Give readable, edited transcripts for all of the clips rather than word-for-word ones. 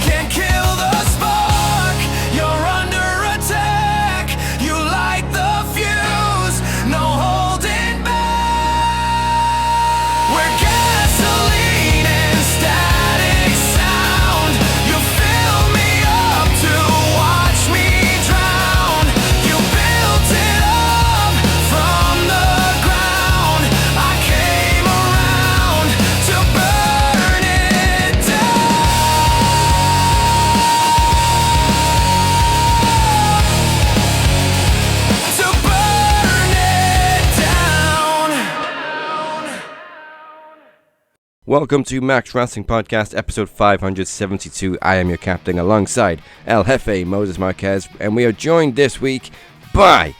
Can't kill the spark, you're under attack. You light the fuse, no holding back. We're gasoline and static sound. You fill me up to watch me drown. You built it up from the ground. I came around to burn it down. Welcome to Max Wrestling Podcast, episode 572. I am your captain alongside El Jefe, Moses Marquez, and we are joined this week by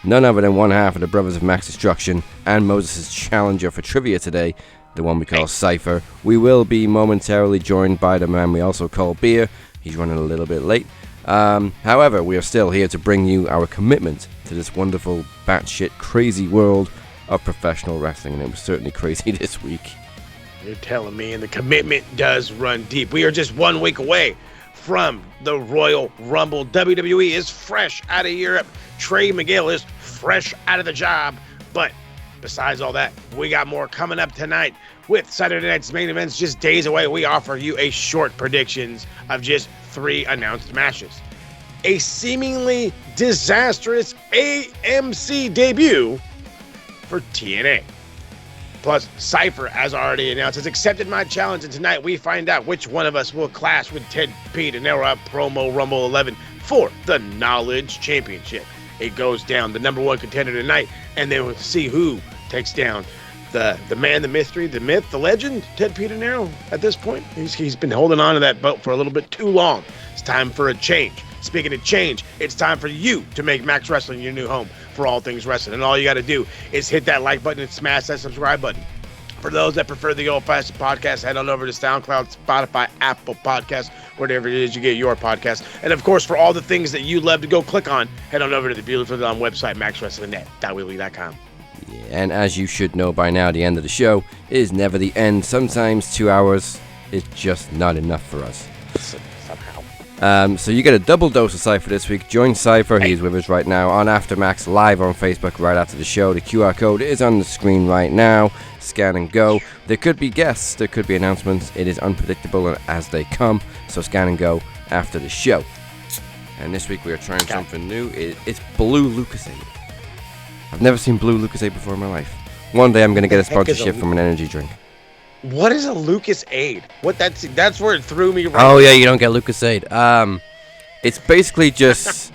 none other than one half of the Brothers of Max Destruction and Moses' challenger for trivia today, the one we call Cypher. We will be momentarily joined by the man we also call Beer. He's running a little bit late. However, we are still here to bring you our commitment to this wonderful, batshit, crazy world of professional wrestling, and it was certainly crazy this week. You're telling me, and the commitment does run deep. We are just 1 week away from the Royal Rumble. WWE is fresh out of Europe. Trey Miguel is fresh out of the job. But besides all that, we got more coming up tonight with Saturday night's main events just days away. We offer you a short predictions of just 3 announced matches. A seemingly disastrous AMC debut for TNA. Plus, Cypher, as already announced, has accepted my challenge, and tonight we find out which one of us will clash with Tedd P Dinero at Promo Rumble 11 for the Knowledge Championship. It goes down the number 1 contender tonight, and then we'll see who takes down the man, the mystery, the myth, the legend, Tedd P Dinero. At this point, he's been holding on to that belt for a little bit too long. It's time for a change. Speaking of change, it's time for you to make Max Wrestling your new home for all things wrestling. And all you got to do is hit that like button and smash that subscribe button. For those that prefer the old-fashioned podcast, head on over to SoundCloud, Spotify, Apple Podcasts, whatever it is you get your podcast. And, of course, for all the things that you love to go click on, head on over to the beautiful website, maxwrestlingnet.weebly.com. Yeah, and as you should know by now, the end of the show is never the end. Sometimes 2 hours is just not enough for us. So you get a double dose of Cypher this week. Join Cypher. He's with us right now on Aftermax live on Facebook right after the show. The QR code is on the screen right now. Scan and go. There could be guests. There could be announcements. It is unpredictable as they come. So scan and go after the show. And this week we are trying something new. It's Blue Lucasade. I've never seen Blue Lucasade before in my life. One day I'm going to get a sponsorship from an energy drink. What is a Lucasade? What that's where it threw me. Right Oh yeah, you don't get Lucasade. It's basically just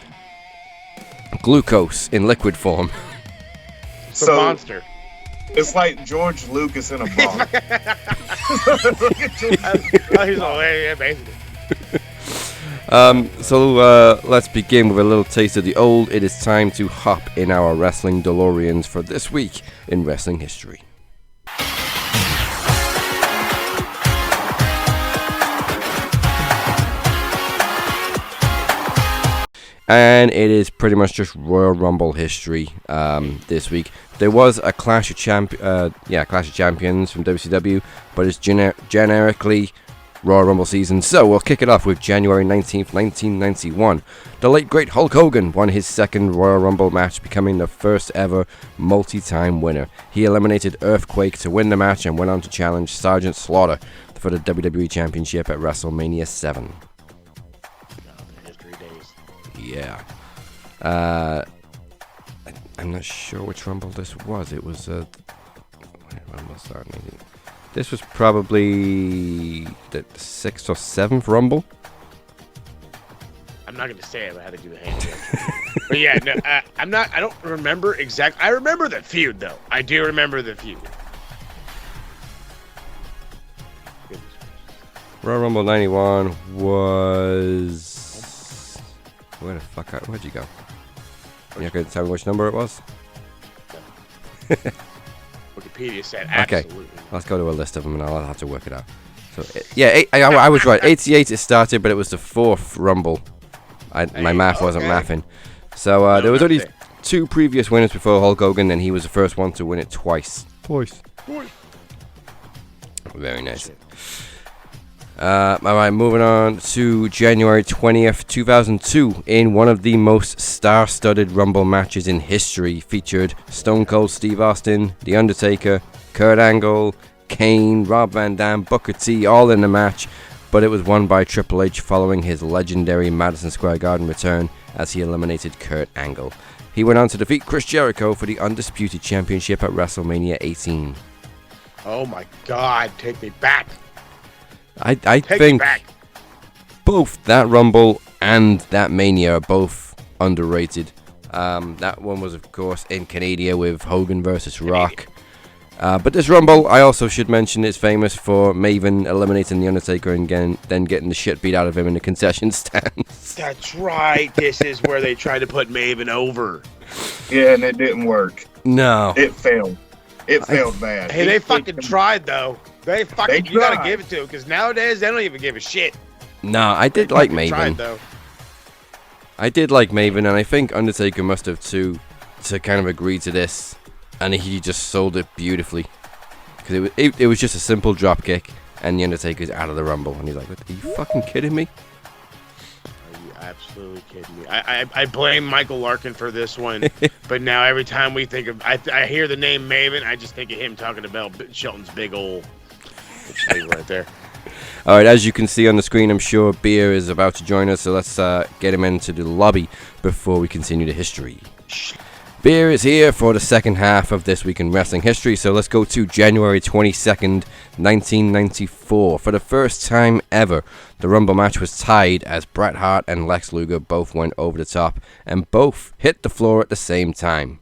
glucose in liquid form. It's a monster. It's like George Lucas in a bar. So let's begin with a little taste of the old. It is time to hop in our wrestling DeLoreans for this week in wrestling history. And it is pretty much just Royal Rumble history this week. There was a Clash of Champions from WCW, but it's generically Royal Rumble season. So we'll kick it off with January 19th, 1991. The late great Hulk Hogan won his second Royal Rumble match, becoming the first ever multi-time winner. He eliminated Earthquake to win the match and went on to challenge Sergeant Slaughter for the WWE Championship at WrestleMania 7. Yeah. I'm not sure which Rumble this was. It was Rumble started. This was probably the 6th or 7th Rumble. I'm not going to say it, but I had to do the hand gesture. But yeah, no, I don't remember exactly. I remember the feud, though. I do remember the feud. Royal Rumble 91 was... Where'd you go? You're not going to tell me which number it was? No. Wikipedia said absolutely. Okay, let's go to a list of them and I'll have to work it out. So, I was right. 88 it started, but it was the 4th Rumble. My math wasn't mathing. So there was only 2 previous winners before Hulk Hogan, and he was the first one to win it twice. Very nice. All right, moving on to January 20th, 2002. In one of the most star-studded Rumble matches in history, featured Stone Cold Steve Austin, The Undertaker, Kurt Angle, Kane, Rob Van Dam, Booker T, all in the match, but it was won by Triple H following his legendary Madison Square Garden return as he eliminated Kurt Angle. He went on to defeat Chris Jericho for the Undisputed Championship at WrestleMania 18. Oh my God, take me back. I Take me think back. both that Rumble and that Mania are both underrated. That one was, of course, in Canada with Hogan versus Rock. But this Rumble, I also should mention, is famous for Maven eliminating The Undertaker and then getting the shit beat out of him in the concession stands. That's right. This is where they tried to put Maven over. Yeah, and it didn't work. No. It failed. It failed bad. Hey, they fucking tried, though. You gotta tried. give it to them, because nowadays they don't even give a shit. No, I did They like fucking Maven. tried, though. I did like Maven, and I think Undertaker must have too, to kind of agree to this, and he just sold it beautifully. Because it was just a simple drop kick, and The Undertaker's out of the Rumble, and he's like, "Are you fucking kidding me?" Are you absolutely kidding me? I blame Michael Larkin for this one, but now every time we think of, I hear the name Maven, I just think of him talking about Shelton's big old right there. All right, as you can see on the screen, I'm sure Beer is about to join us, so let's get him into the lobby before we continue the history. Beer is here for the second half of This Week in Wrestling History, so let's go to January 22nd, 1994. For the first time ever, the Rumble match was tied as Bret Hart and Lex Luger both went over the top and both hit the floor at the same time.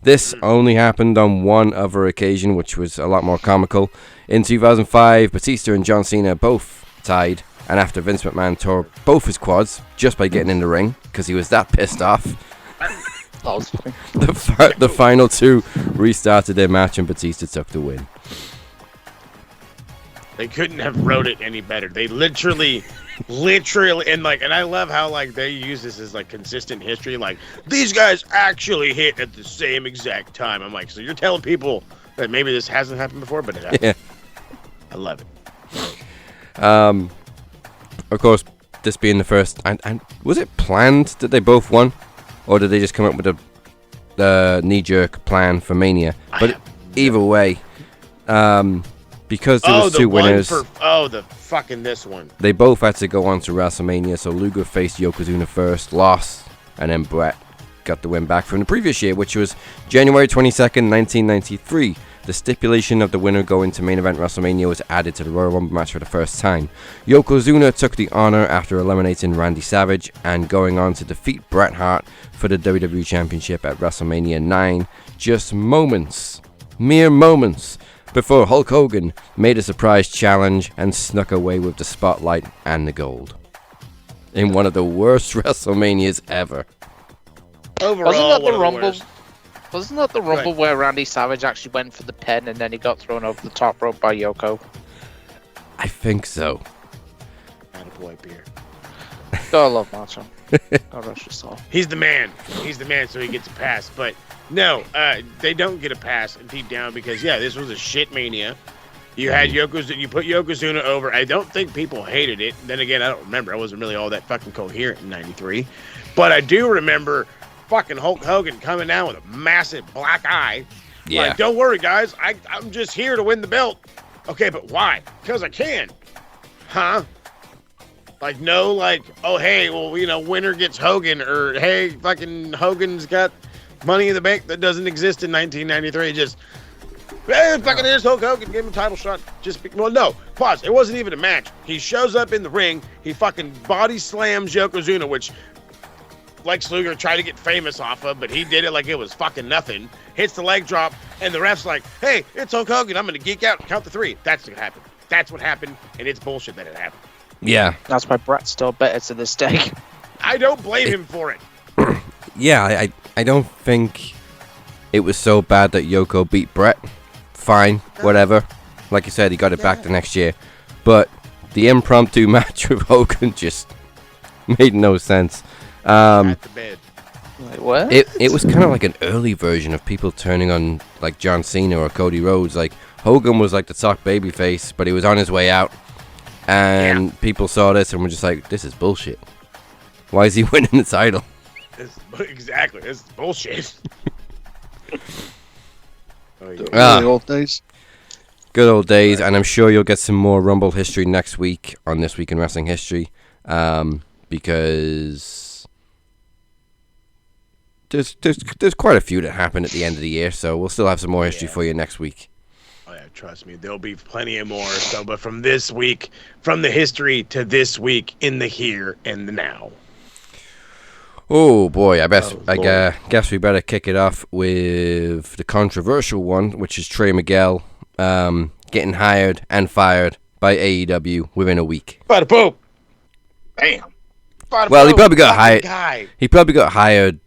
This only happened on one other occasion, which was a lot more comical. In 2005, Batista and John Cena both tied, and after Vince McMahon tore both his quads just by getting in the ring, because he was that pissed off, the final two restarted their match and Batista took the win. They couldn't have wrote it any better. They literally, and I love how they use this as consistent history. Like, these guys actually hit at the same exact time. I'm like, so you're telling people that maybe this hasn't happened before, but it has. Yeah. I love it. Of course, this being the first, and was it planned that they both won, or did they just come up with the knee-jerk plan for Mania? But either way, because there was two winners, this one. they both had to go on to WrestleMania. So Luger faced Yokozuna first, lost, and then Bret got the win back from the previous year, which was January 22nd, 1993. The stipulation of the winner going to main event WrestleMania was added to the Royal Rumble match for the first time. Yokozuna took the honor after eliminating Randy Savage and going on to defeat Bret Hart for the WWE Championship at WrestleMania 9, just mere moments, before Hulk Hogan made a surprise challenge and snuck away with the spotlight and the gold. In one of the worst WrestleManias ever. Overall, Wasn't that the one of Rumble? worst. Wasn't that the Rumble where Randy Savage actually went for the pin and then he got thrown over the top rope by Yoko? I think so. Attaboy, Beer. Gotta love Macho. God rest his soul. He's the man. So he gets a pass. But no, they don't get a pass deep down because this was a shit Mania. You had Yokozuna. You put Yokozuna over. I don't think people hated it. Then again, I don't remember. I wasn't really all that fucking coherent in '93, but I do remember fucking Hulk Hogan coming down with a massive black eye. Yeah. Like, don't worry, guys. I'm just here to win the belt. Okay, but why? Because I can. Huh? Oh, hey, well, winner gets Hogan, or hey, fucking Hogan's got Money in the Bank that doesn't exist in 1993. Just, hey, fucking here's Hulk Hogan, give him a title shot. No, pause. It wasn't even a match. He shows up in the ring, he fucking body slams Yokozuna, which Lex Luger tried to get famous off of, but he did it like it was fucking nothing. Hits the leg drop, and the ref's like, hey, it's Hulk Hogan. I'm going to geek out and count to 3. That's what happened. That's what happened, and it's bullshit that it happened. Yeah. That's why Bret's still better to this day. I don't blame him for it. Yeah, I don't think it was so bad that Yoko beat Bret. Fine, whatever. Like you said, he got it back the next year. But the impromptu match with Hogan just made no sense. At the bed. Wait, what? It was kind of like an early version of people turning on like John Cena or Cody Rhodes. Like, Hogan was like the top babyface, but he was on his way out. And people saw this and were just like, this is bullshit. Why is he winning the title? Exactly. It's bullshit. The old days. Good old days. And I'm sure you'll get some more Rumble history next week on This Week in Wrestling History. Because there's quite a few that happen at the end of the year. So we'll still have some more history for you next week. Oh, yeah, trust me, there'll be plenty of more. So, but from this week, from the history to this week, in the here and the now. Oh boy, I guess we better kick it off with the controversial one, which is Trey Miguel getting hired and fired by AEW within a week. Bada boom. Bam. Well, he probably got hired. He probably got hired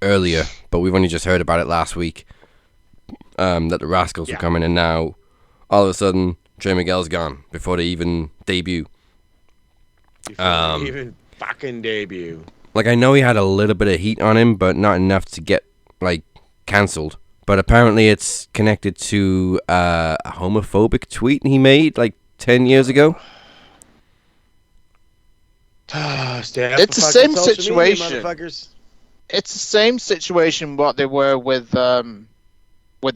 earlier, but we've only just heard about it last week. That the Rascals were coming, and now all of a sudden Trey Miguel's gone before they even debut. Even fucking debut. Like, I know he had a little bit of heat on him, but not enough to get like cancelled. But apparently it's connected to a homophobic tweet he made like 10 years ago. It's the same situation. It's the same situation what they were with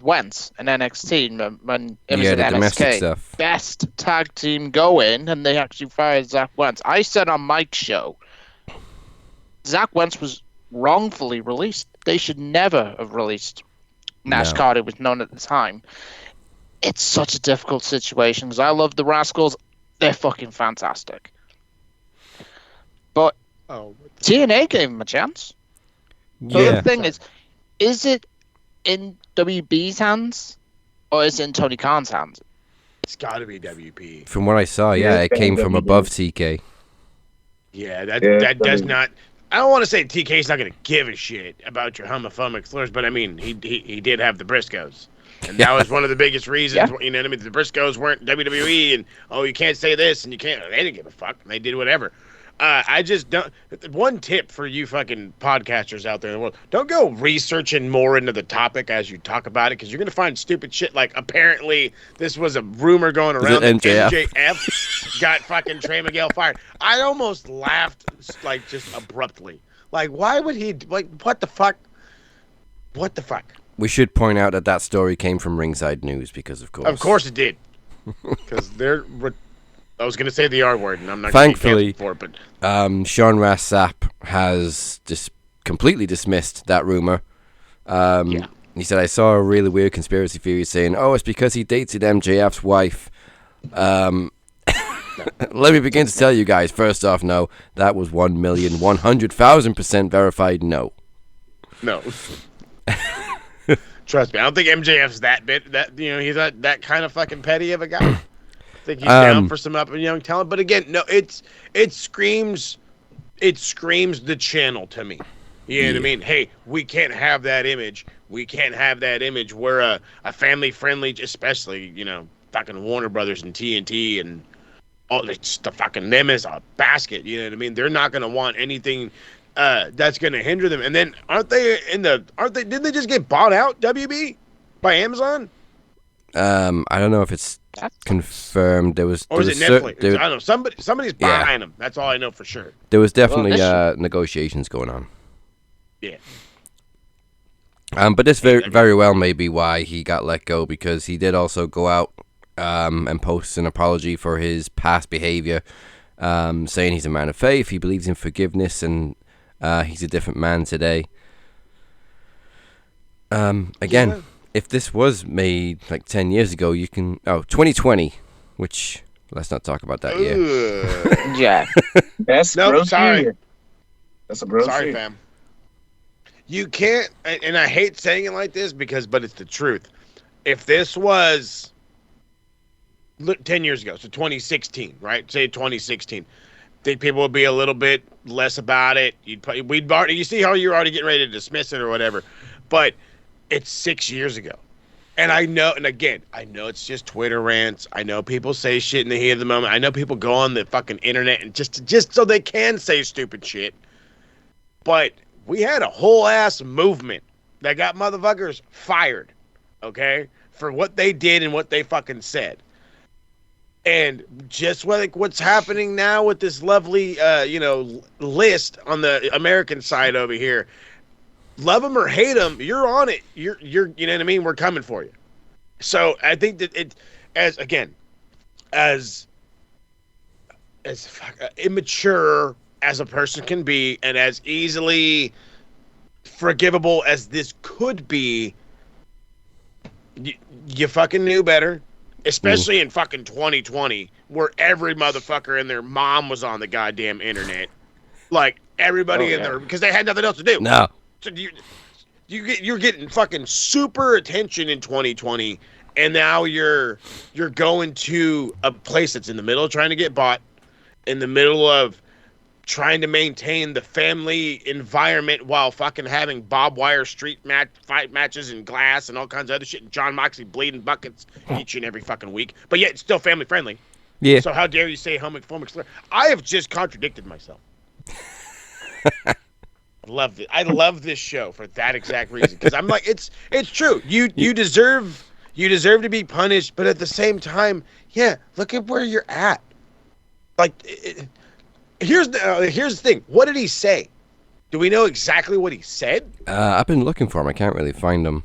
Wentz and NXT when it was the at domestic MSK. stuff. Best tag team going, and they actually fired Zach Wentz. I said on Mike's show, Zach Wentz was wrongfully released. They should never have released Nash Carter, was known at the time. It's such a difficult situation because I love the Rascals. They're fucking fantastic. But TNA gave him a chance. So the thing is it in WB's hands or is it in Tony Khan's hands? It's got to be WP. From what I saw, it came from above TK. Yeah, that does not. I don't want to say TK's not going to give a shit about your homophobic slurs, but I mean, he did have the Briscoes. And that was one of the biggest reasons, you know what I mean? The Briscoes weren't WWE, and, you can't say this, and you can't. They didn't give a fuck. They did whatever. I just don't. One tip for you fucking podcasters out there in the world: don't go researching more into the topic as you talk about it, because you're gonna find stupid shit. Like apparently this was a rumor going around that MJF got fucking Trey Miguel fired. I almost laughed like just abruptly. Like why would he? Like what the fuck? What the fuck? We should point out that story came from Ringside News because of course it did, because they're. I was going to say the R word, and I'm not going to get for it, but... Sean Ross Sapp has completely dismissed that rumor. He said, I saw a really weird conspiracy theory saying, it's because he dated MJF's wife. Let me begin to tell you guys, first off, no, that was 1,100,000% verified no. No. Trust me, I don't think MJF's that he's not that kind of fucking petty of a guy. I think he's down for some up and young talent, but again, no, it screams the channel to me. You know what I mean? Hey, we can't have that image. We can't have that image. We're a family friendly, especially fucking Warner Brothers and TNT and all it's the fucking them as a basket. You know what I mean? They're not gonna want anything that's gonna hinder them. And then didn't they just get bought out, WB, by Amazon? I don't know if it's confirmed. Or is it Netflix? I don't know. Somebody's buying them. That's all I know for sure. There was definitely negotiations going on. Yeah. But this very well may be why he got let go, because he did also go out and post an apology for his past behavior, saying he's a man of faith, he believes in forgiveness, and he's a different man today. Again, if this was made like 10 years ago, 2020, which let's not talk about that year. Yeah. That's sorry. That's a gross Sorry, year. fam. You can't, and I hate saying it like this but it's the truth. If this was 10 years ago, so 2016, right? Say 2016, think people would be a little bit less about it. You see how you're already getting ready to dismiss it or whatever, but it's 6 years ago. And I know it's just Twitter rants. I know people say shit in the heat of the moment. I know people go on the fucking internet and just so they can say stupid shit. But we had a whole ass movement that got motherfuckers fired, okay? for what they did and what they fucking said. And just like what's happening now with this lovely, list on the American side over here, love them or hate them, you're on it. You're, you know what I mean? We're coming for you. So I think that as immature as a person can be, and as easily forgivable as this could be, you fucking knew better. Especially in fucking 2020, where every motherfucker and their mom was on the goddamn internet. Like, everybody in there, because they had nothing else to do. No. So you're getting fucking super attention in 2020, and now you're going to a place that's in the middle of trying to get bought, in the middle of trying to maintain the family environment while fucking having barbed wire fight matches and glass and all kinds of other shit, and John Moxley bleeding buckets each and every fucking week, but yet it's still family friendly. Yeah. So how dare you say homophobic slur? I have just contradicted myself. I love it. I love this show for that exact reason, because I'm like, it's true. You deserve to be punished, but at the same time, yeah, look at where you're at. Like. Here's the thing. What did he say? Do we know exactly what he said? I've been looking for him. I can't really find him.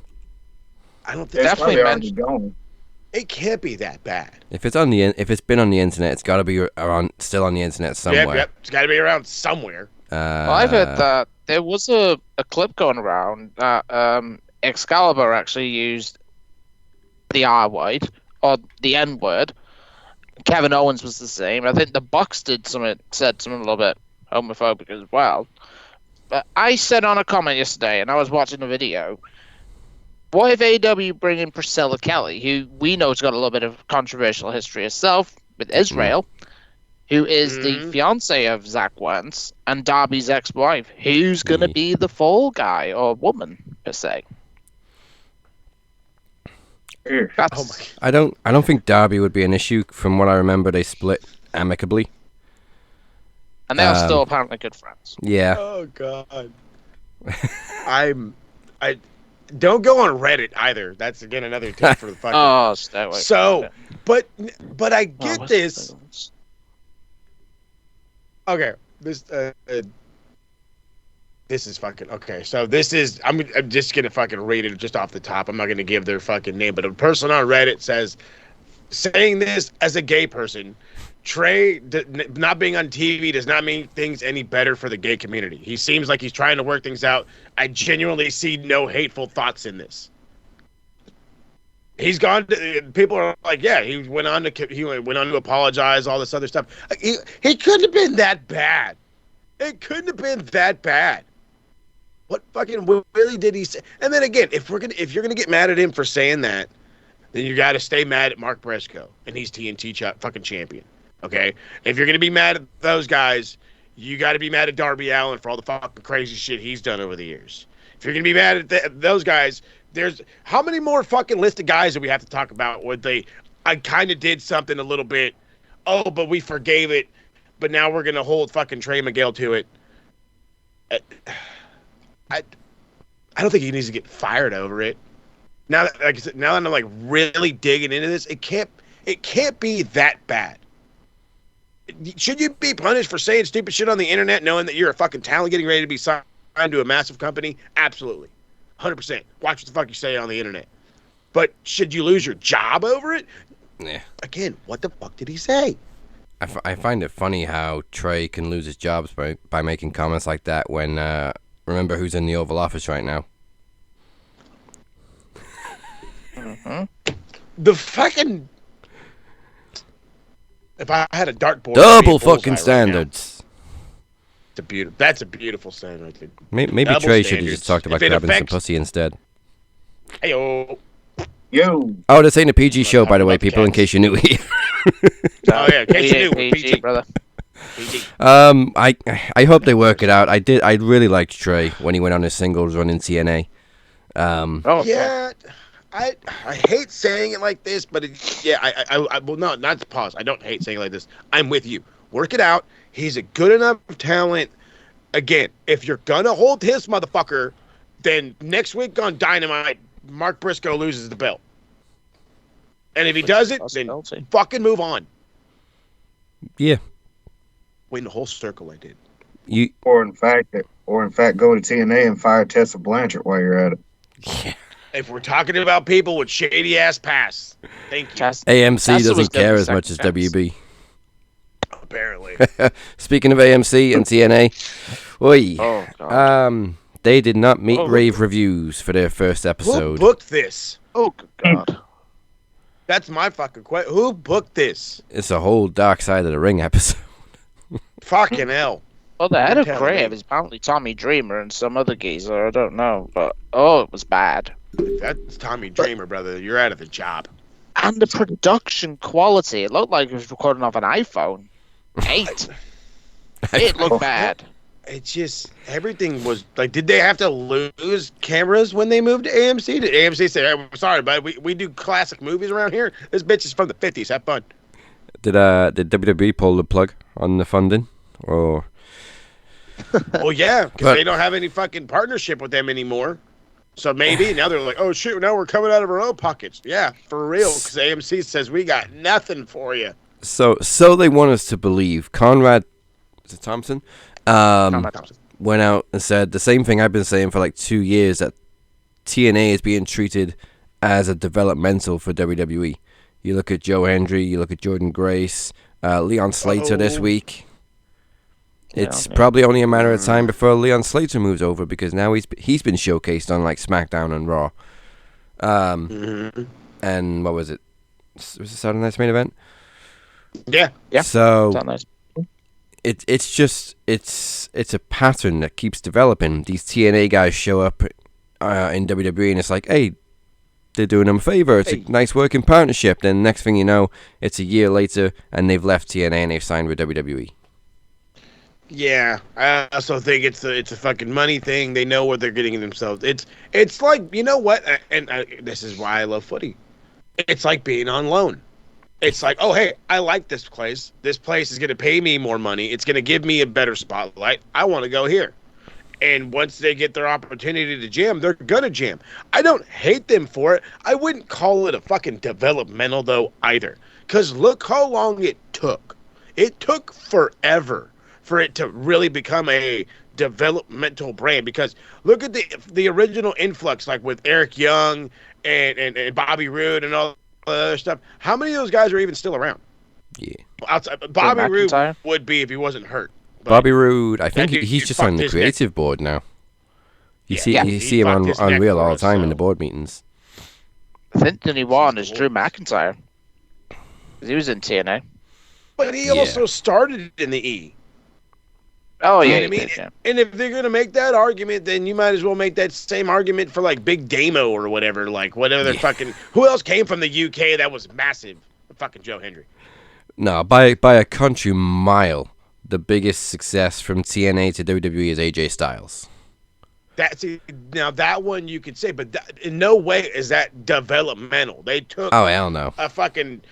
I don't think Definitely mentioned. It can't be that bad. If it's been on the internet, it's got to be still on the internet somewhere. Yep. It's got to be around somewhere. Well, I've heard that there was a clip going around that Excalibur actually used the R word or the N word. Kevin Owens was the same. I think the Bucks said something a little bit homophobic as well. But I said on a comment yesterday, and I was watching a video, what if AEW bring in Priscilla Kelly, who we know has got a little bit of controversial history herself with Israel, who is the fiance of Zach Wentz and Darby's ex-wife, who's going to be the fall guy or woman, per se. I don't think Darby would be an issue. From what I remember, they split amicably. And they are still apparently good friends. Yeah. Oh God. I don't go on Reddit either. That's again another tip for the fucking. Oh, stay away. So, but I get this. Okay, this is fucking okay. So this is I'm just gonna fucking read it just off the top. I'm not gonna give their fucking name, but a person on Reddit says, saying this as a gay person, Trey not being on TV does not make things any better for the gay community. He seems like he's trying to work things out. I genuinely see no hateful thoughts in this. He's gone to, people are like, yeah, he went on to apologize, all this other stuff. He couldn't have been that bad. It couldn't have been that bad. What fucking really did he say? And then again, if you're gonna get mad at him for saying that, then you got to stay mad at Mark Briscoe, and he's TNT fucking champion. Okay, if you're gonna be mad at those guys, you got to be mad at Darby Allin for all the fucking crazy shit he's done over the years. If you're gonna be mad at those guys, there's how many more fucking list of guys that we have to talk about? I kind of did something a little bit. Oh, but we forgave it. But now we're gonna hold fucking Trey Miguel to it. I don't think he needs to get fired over it. Now that, like I said, now that I'm like really digging into this, it can't be that bad. Should you be punished for saying stupid shit on the internet, knowing that you're a fucking talent getting ready to be signed to a massive company? Absolutely, 100%. Watch what the fuck you say on the internet. But should you lose your job over it? Yeah. Again, what the fuck did he say? I find it funny how Trey can lose his jobs by making comments like that when remember who's in the Oval Office right now. The fucking... If I had a dartboard... Double fucking standards. That's a beautiful standard. Maybe Double Trey should have standards. just talked about If it grabbing some affects- pussy instead. Hey-o. Yo. Oh, this ain't a PG show, by the way, about the people, in cats. case you're new here. Oh, yeah, in case you knew, we're PG. brother. PG. I hope they work it out. I really liked Trey when he went on his singles run in TNA. Yeah, I hate saying it like this, but I well, no, not to pause. I don't hate saying it like this. I'm with you. Work it out. He's a good enough talent. Again, if you're gonna hold his motherfucker, then next week on Dynamite, Mark Briscoe loses the belt. And if he does it, then fucking move on. Yeah. Win the whole circle I did. Or in fact, go to TNA and fire Tessa Blanchard while you're at it. Yeah. If we're talking about people with shady ass past, thank you. AMC doesn't care as much as WB. Apparently. Speaking of AMC and TNA, they did not meet rave reviews for their first episode. Who booked this? Oh, good God. That's my fucking question. Who booked this? It's a whole Dark Side of the Ring episode. Fucking hell. Well, the head of Crave is apparently Tommy Dreamer and some other geezer. I don't know, but it was bad. That's Tommy Dreamer, brother. You're out of the job. And the production quality, it looked like it was recording off an iPhone 8. It looked bad. It's just, everything was, like, did they have to lose cameras when they moved to AMC? Did AMC say, hey, we're sorry, but we do classic movies around here? This bitch is from the 50s. Have fun. Did WWE pull the plug on the funding? Or... Well, yeah, because they don't have any fucking partnership with them anymore. So maybe now they're like, oh shit, now we're coming out of our own pockets. Yeah, for real, because AMC says we got nothing for you. So they want us to believe Conrad, is it Thompson? Conrad Thompson went out and said the same thing I've been saying for like 2 years, that TNA is being treated as a developmental for WWE. You look at Joe Hendry, you look at Jordan Grace, Leon Slater this week. It's probably only a matter of time before Leon Slater moves over, because now he's been showcased on like SmackDown and Raw. And what was it? Was it Saturday Night's Main Event? Yeah. So it's just a pattern that keeps developing. These TNA guys show up in WWE, and it's like, hey, they're doing them a favor. It's a nice working partnership. Then next thing you know, it's a year later, and they've left TNA and they've signed with WWE. Yeah, I also think it's a fucking money thing. They know what they're getting themselves. It's like, you know what? And this is why I love footy. It's like being on loan. It's like, oh, hey, I like this place. This place is going to pay me more money. It's going to give me a better spotlight. I want to go here. And once they get their opportunity to jam, they're going to jam. I don't hate them for it. I wouldn't call it a fucking developmental, though, either. Because look how long it took. It took forever for it to really become a developmental brand. Because look at the original influx, like with Eric Young and Bobby Roode and all the other stuff. How many of those guys are even still around? Yeah. Outside, Bobby Roode would be if he wasn't hurt. But Bobby Roode, I think he's just on the creative board now. You see him on Unreal all the time in the board meetings. I think the new one is Drew McIntyre. He was in TNA. But he also started in the E. Oh, yeah. You know what I mean? And if they're going to make that argument, then you might as well make that same argument for, like, Big Damo or whatever. Like, whatever they're fucking... Who else came from the UK that was massive? Fucking Joe Hendry. No, by a country mile, the biggest success from TNA to WWE is AJ Styles. Now, that one you could say, but in no way is that developmental. They took... Oh, hell no. A fucking...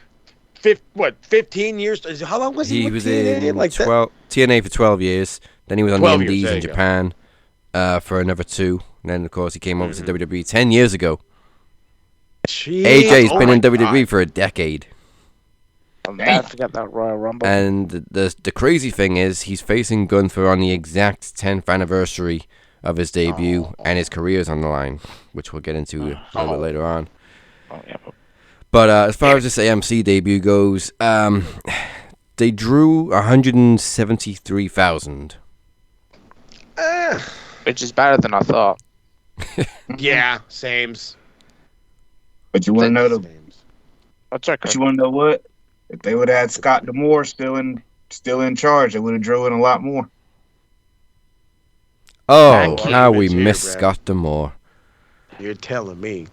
15 years? How long was he was TNA? in like TNA for 12 years. Then he was on the Indies in Japan for another 2. And then, of course, he came over to WWE 10 years ago. Jeez. AJ's been in WWE for a decade. I'll never forget that Royal Rumble. And the crazy thing is, he's facing Gunther on the exact 10th anniversary of his debut, and his career's on the line, which we'll get into a little bit later on. But as far as this AMC debut goes, they drew 173,000. Which is better than I thought. Yeah, sames. But you want to know That's okay. But you want to know what? If they would have had Scott D'Amore still in charge, they would have drew in a lot more. Oh, how we miss Scott D'Amore. You're telling me.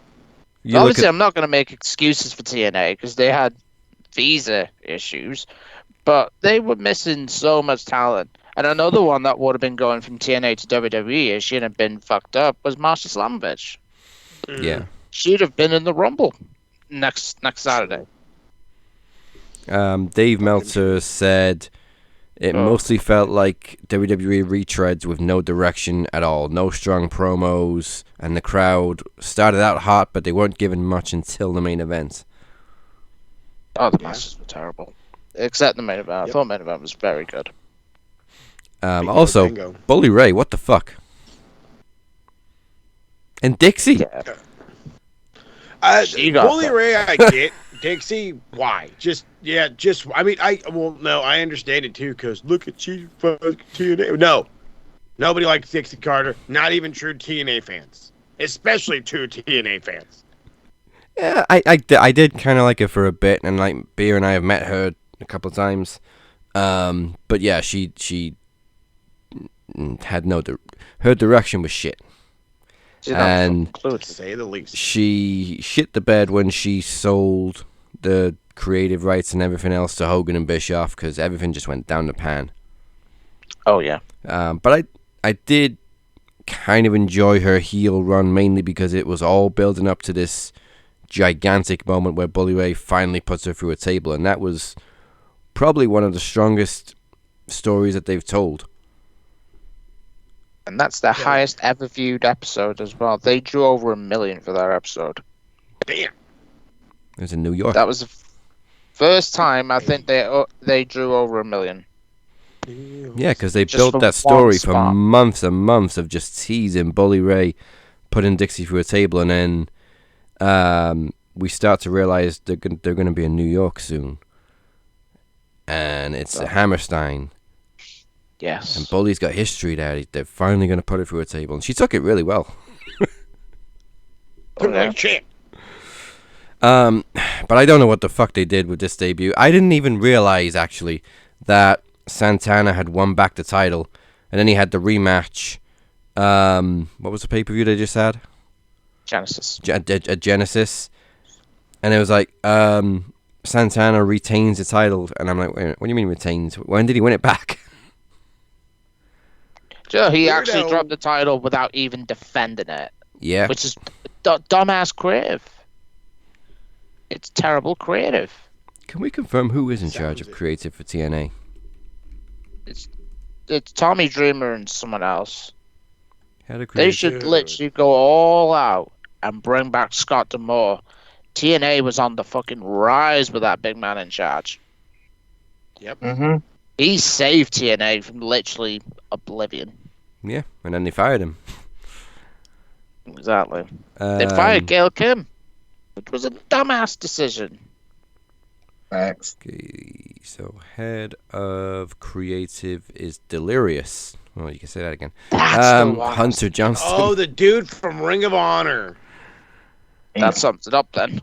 Obviously, I'm not going to make excuses for TNA because they had visa issues, but they were missing so much talent. And another one that would have been going from TNA to WWE if she hadn't been fucked up was Masha Slamovich. Yeah. She'd have been in the Rumble next Saturday. Dave Meltzer said it mostly felt like WWE retreads with no direction at all, no strong promos, and the crowd started out hot, but they weren't given much until the main event. Oh, the matches were terrible. Except the main event. I thought the main event was very good. Also, Bingo. Bully Ray, what the fuck? And Dixie. Yeah. She got Bully that. Ray, I get. Dixie, why? I understand it too, because look at you, fucking TNA. No. Nobody likes Dixie Carter, not even true TNA fans. Especially true TNA fans. Yeah, I did kind of like her for a bit, and like Beer and I have met her a couple of times. But yeah, she had her direction was shit. And To say the least. she shit the bed when she sold the creative rights and everything else to Hogan and Bischoff, because everything just went down the pan. Oh, yeah. But I did kind of enjoy her heel run, mainly because it was all building up to this gigantic moment where Bully Ray finally puts her through a table, and that was probably one of the strongest stories that they've told. And that's the highest ever viewed episode as well. They drew over 1 million for that episode. Damn. It was in New York. That was the first time I think they drew over 1 million. Yeah, because they Just built from that story one for spot. months and months of just teasing Bully Ray, putting Dixie through a table, and then we start to realize they're going to be in New York soon. And it's a Hammerstein. Yes. And Bully's got history there. They're finally going to put it through a table. And she took it really well. Like champ. But I don't know what the fuck they did with this debut. I didn't even realize, actually, that Santana had won back the title. And then he had the rematch. What was the pay-per-view they just had? Genesis. Genesis. And it was like, Santana retains the title. And I'm like, wait, what do you mean retains? When did he win it back? So he Weirdo. actually dropped the title without even defending it. Yeah. Which is dumbass creative. It's terrible creative. Can we confirm who is in charge of creative for TNA? It's Tommy Dreamer and someone else. Head of They creative. should literally go all out and bring back Scott D'Amore. TNA was on the fucking rise with that big man in charge. Yep. Mm-hmm. He saved TNA from literally oblivion. Yeah, and then they fired him. Exactly. They fired Gail Kim, which was a dumbass decision. Facts. Okay, so head of creative is Delirious. Well, you can say that again. That's the one. Hunter Johnston. Oh, the dude from Ring of Honor. That sums it up then.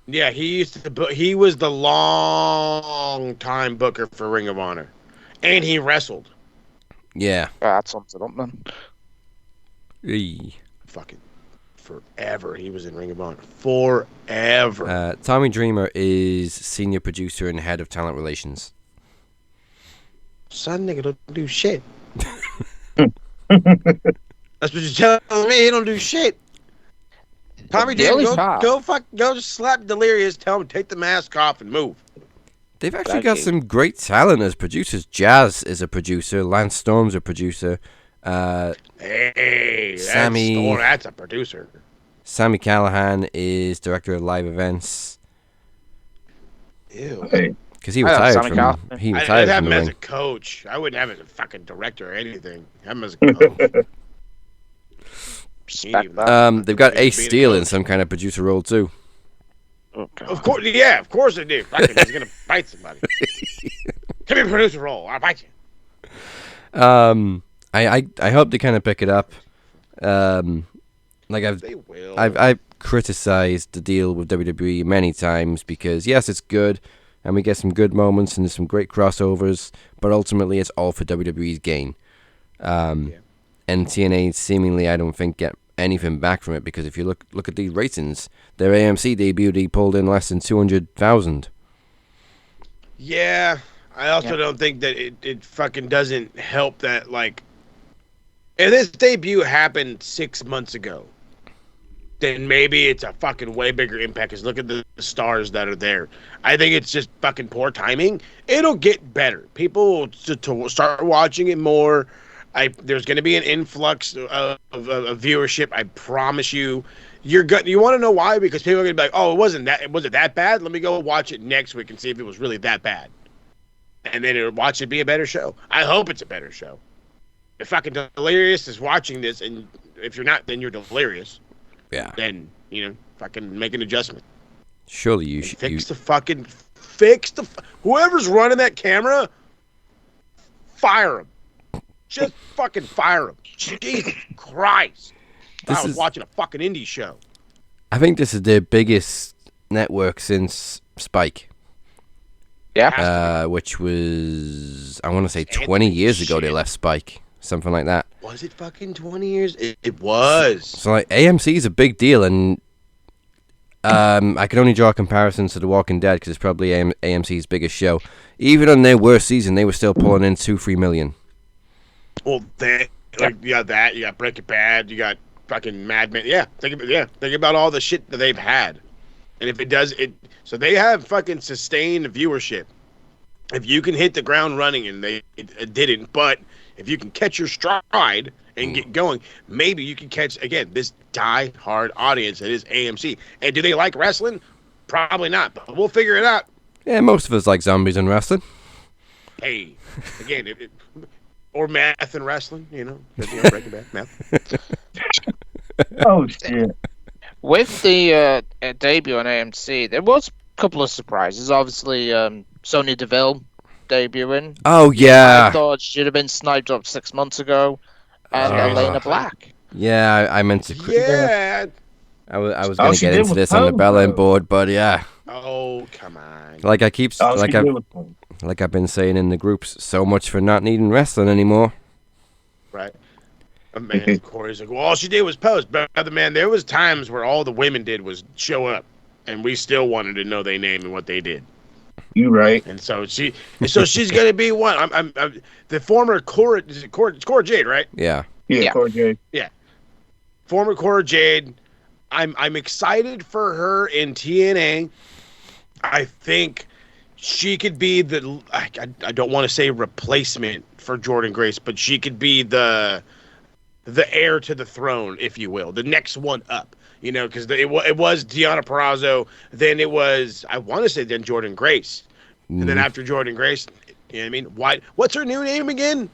Yeah, he was the long time booker for Ring of Honor, and he wrestled. Yeah. That sums it up then. Eee. Fucking forever, he was in Ring of Honor. Forever. Tommy Dreamer is senior producer and head of talent relations. Son, nigga don't do shit. That's what you're telling me. He don't do shit. Tommy Really Dreamer, fast. go just slap Delirious. Tell him take the mask off and move. They've actually got some great talent as producers. Jazz is a producer. Lance Storm's a producer. Hey, Sammy- that's a producer. Sammy Callahan is director of live events. Ew. Hey, Because he I love retired Sammy from Callahan. he I'd retired have from him the as a ring. coach. I wouldn't have him as a fucking director or anything. Have him as a coach. Respect that. They've got Being Ace a Steel in coach. some kind of producer role too. Oh, God. Of course, yeah, of course they do. Fucking, he's gonna bite somebody. Come here, producer role. I'll bite you. I hope they kind of pick it up. Like They will. I've criticized the deal with WWE many times because yes, it's good and we get some good moments and there's some great crossovers, but ultimately it's all for WWE's gain. And TNA seemingly I don't think get anything back from it because if you look at these ratings, their AMC debut they pulled in less than 200,000. Yeah, I also don't think that it fucking doesn't help that, like, if this debut happened 6 months ago, then maybe it's a fucking way bigger impact, because look at the stars that are there. I think it's just fucking poor timing. It'll get better. People will to start watching it more. There's going to be an influx of viewership, I promise you. You want to know why? Because people are gonna be like, "Oh, was it that bad? Let me go watch it next week and see if it was really that bad." And then watch it be a better show. I hope it's a better show. If fucking Delirious is watching this, and if you're not, then you're delirious. Yeah. Then fucking make an adjustment. Surely you should fix the whoever's running that camera. Fire him. Just fucking fire him. Jesus Christ. I was watching a fucking indie show. I think this is the biggest network since Spike. Yeah. Which was, I want to say 20 years ago they left Spike. Something like that. Was it fucking 20 years? It was. So like AMC is a big deal, and I can only draw comparisons to The Walking Dead because it's probably AMC's biggest show. Even on their worst season, they were still pulling in 2-3 million. Well, you got that. You got Breaking Bad. You got fucking Mad Men. Yeah, think about all the shit that they've had, and if it does it, so they have fucking sustained viewership. If you can hit the ground running, and it didn't, but if you can catch your stride and get going, maybe you can catch again this die-hard audience that is AMC. And do they like wrestling? Probably not, but we'll figure it out. Yeah, most of us like zombies and wrestling. Hey, again, or math and wrestling, Breaking Bad, math. Oh shit! With the debut on AMC, there was a couple of surprises. Obviously, Sonya Deville debuting. Oh yeah. I thought should have been sniped up 6 months ago. And Elena Black. Yeah, I meant to. Yeah. I was going to get into this on the Bell board, but yeah. Oh come on. Like I've been saying in the groups, so much for not needing wrestling anymore. Right. Man, Corey's like, well, all she did was post. But other man, there was times where all the women did was show up, and we still wanted to know their name and what they did. You right. And so she's gonna be one. I'm the former Cora. Is it Cora Jade, right? Yeah. Yeah, Cora Jade. Yeah. Former Cora Jade. I'm excited for her in TNA. I think she could be I don't want to say replacement for Jordynne Grace, but she could be the heir to the throne, if you will, the next one up. Because it was Deonna Purrazzo, then it was, I want to say, then Jordynne Grace. And then after Jordynne Grace, you know what I mean? What's her new name again?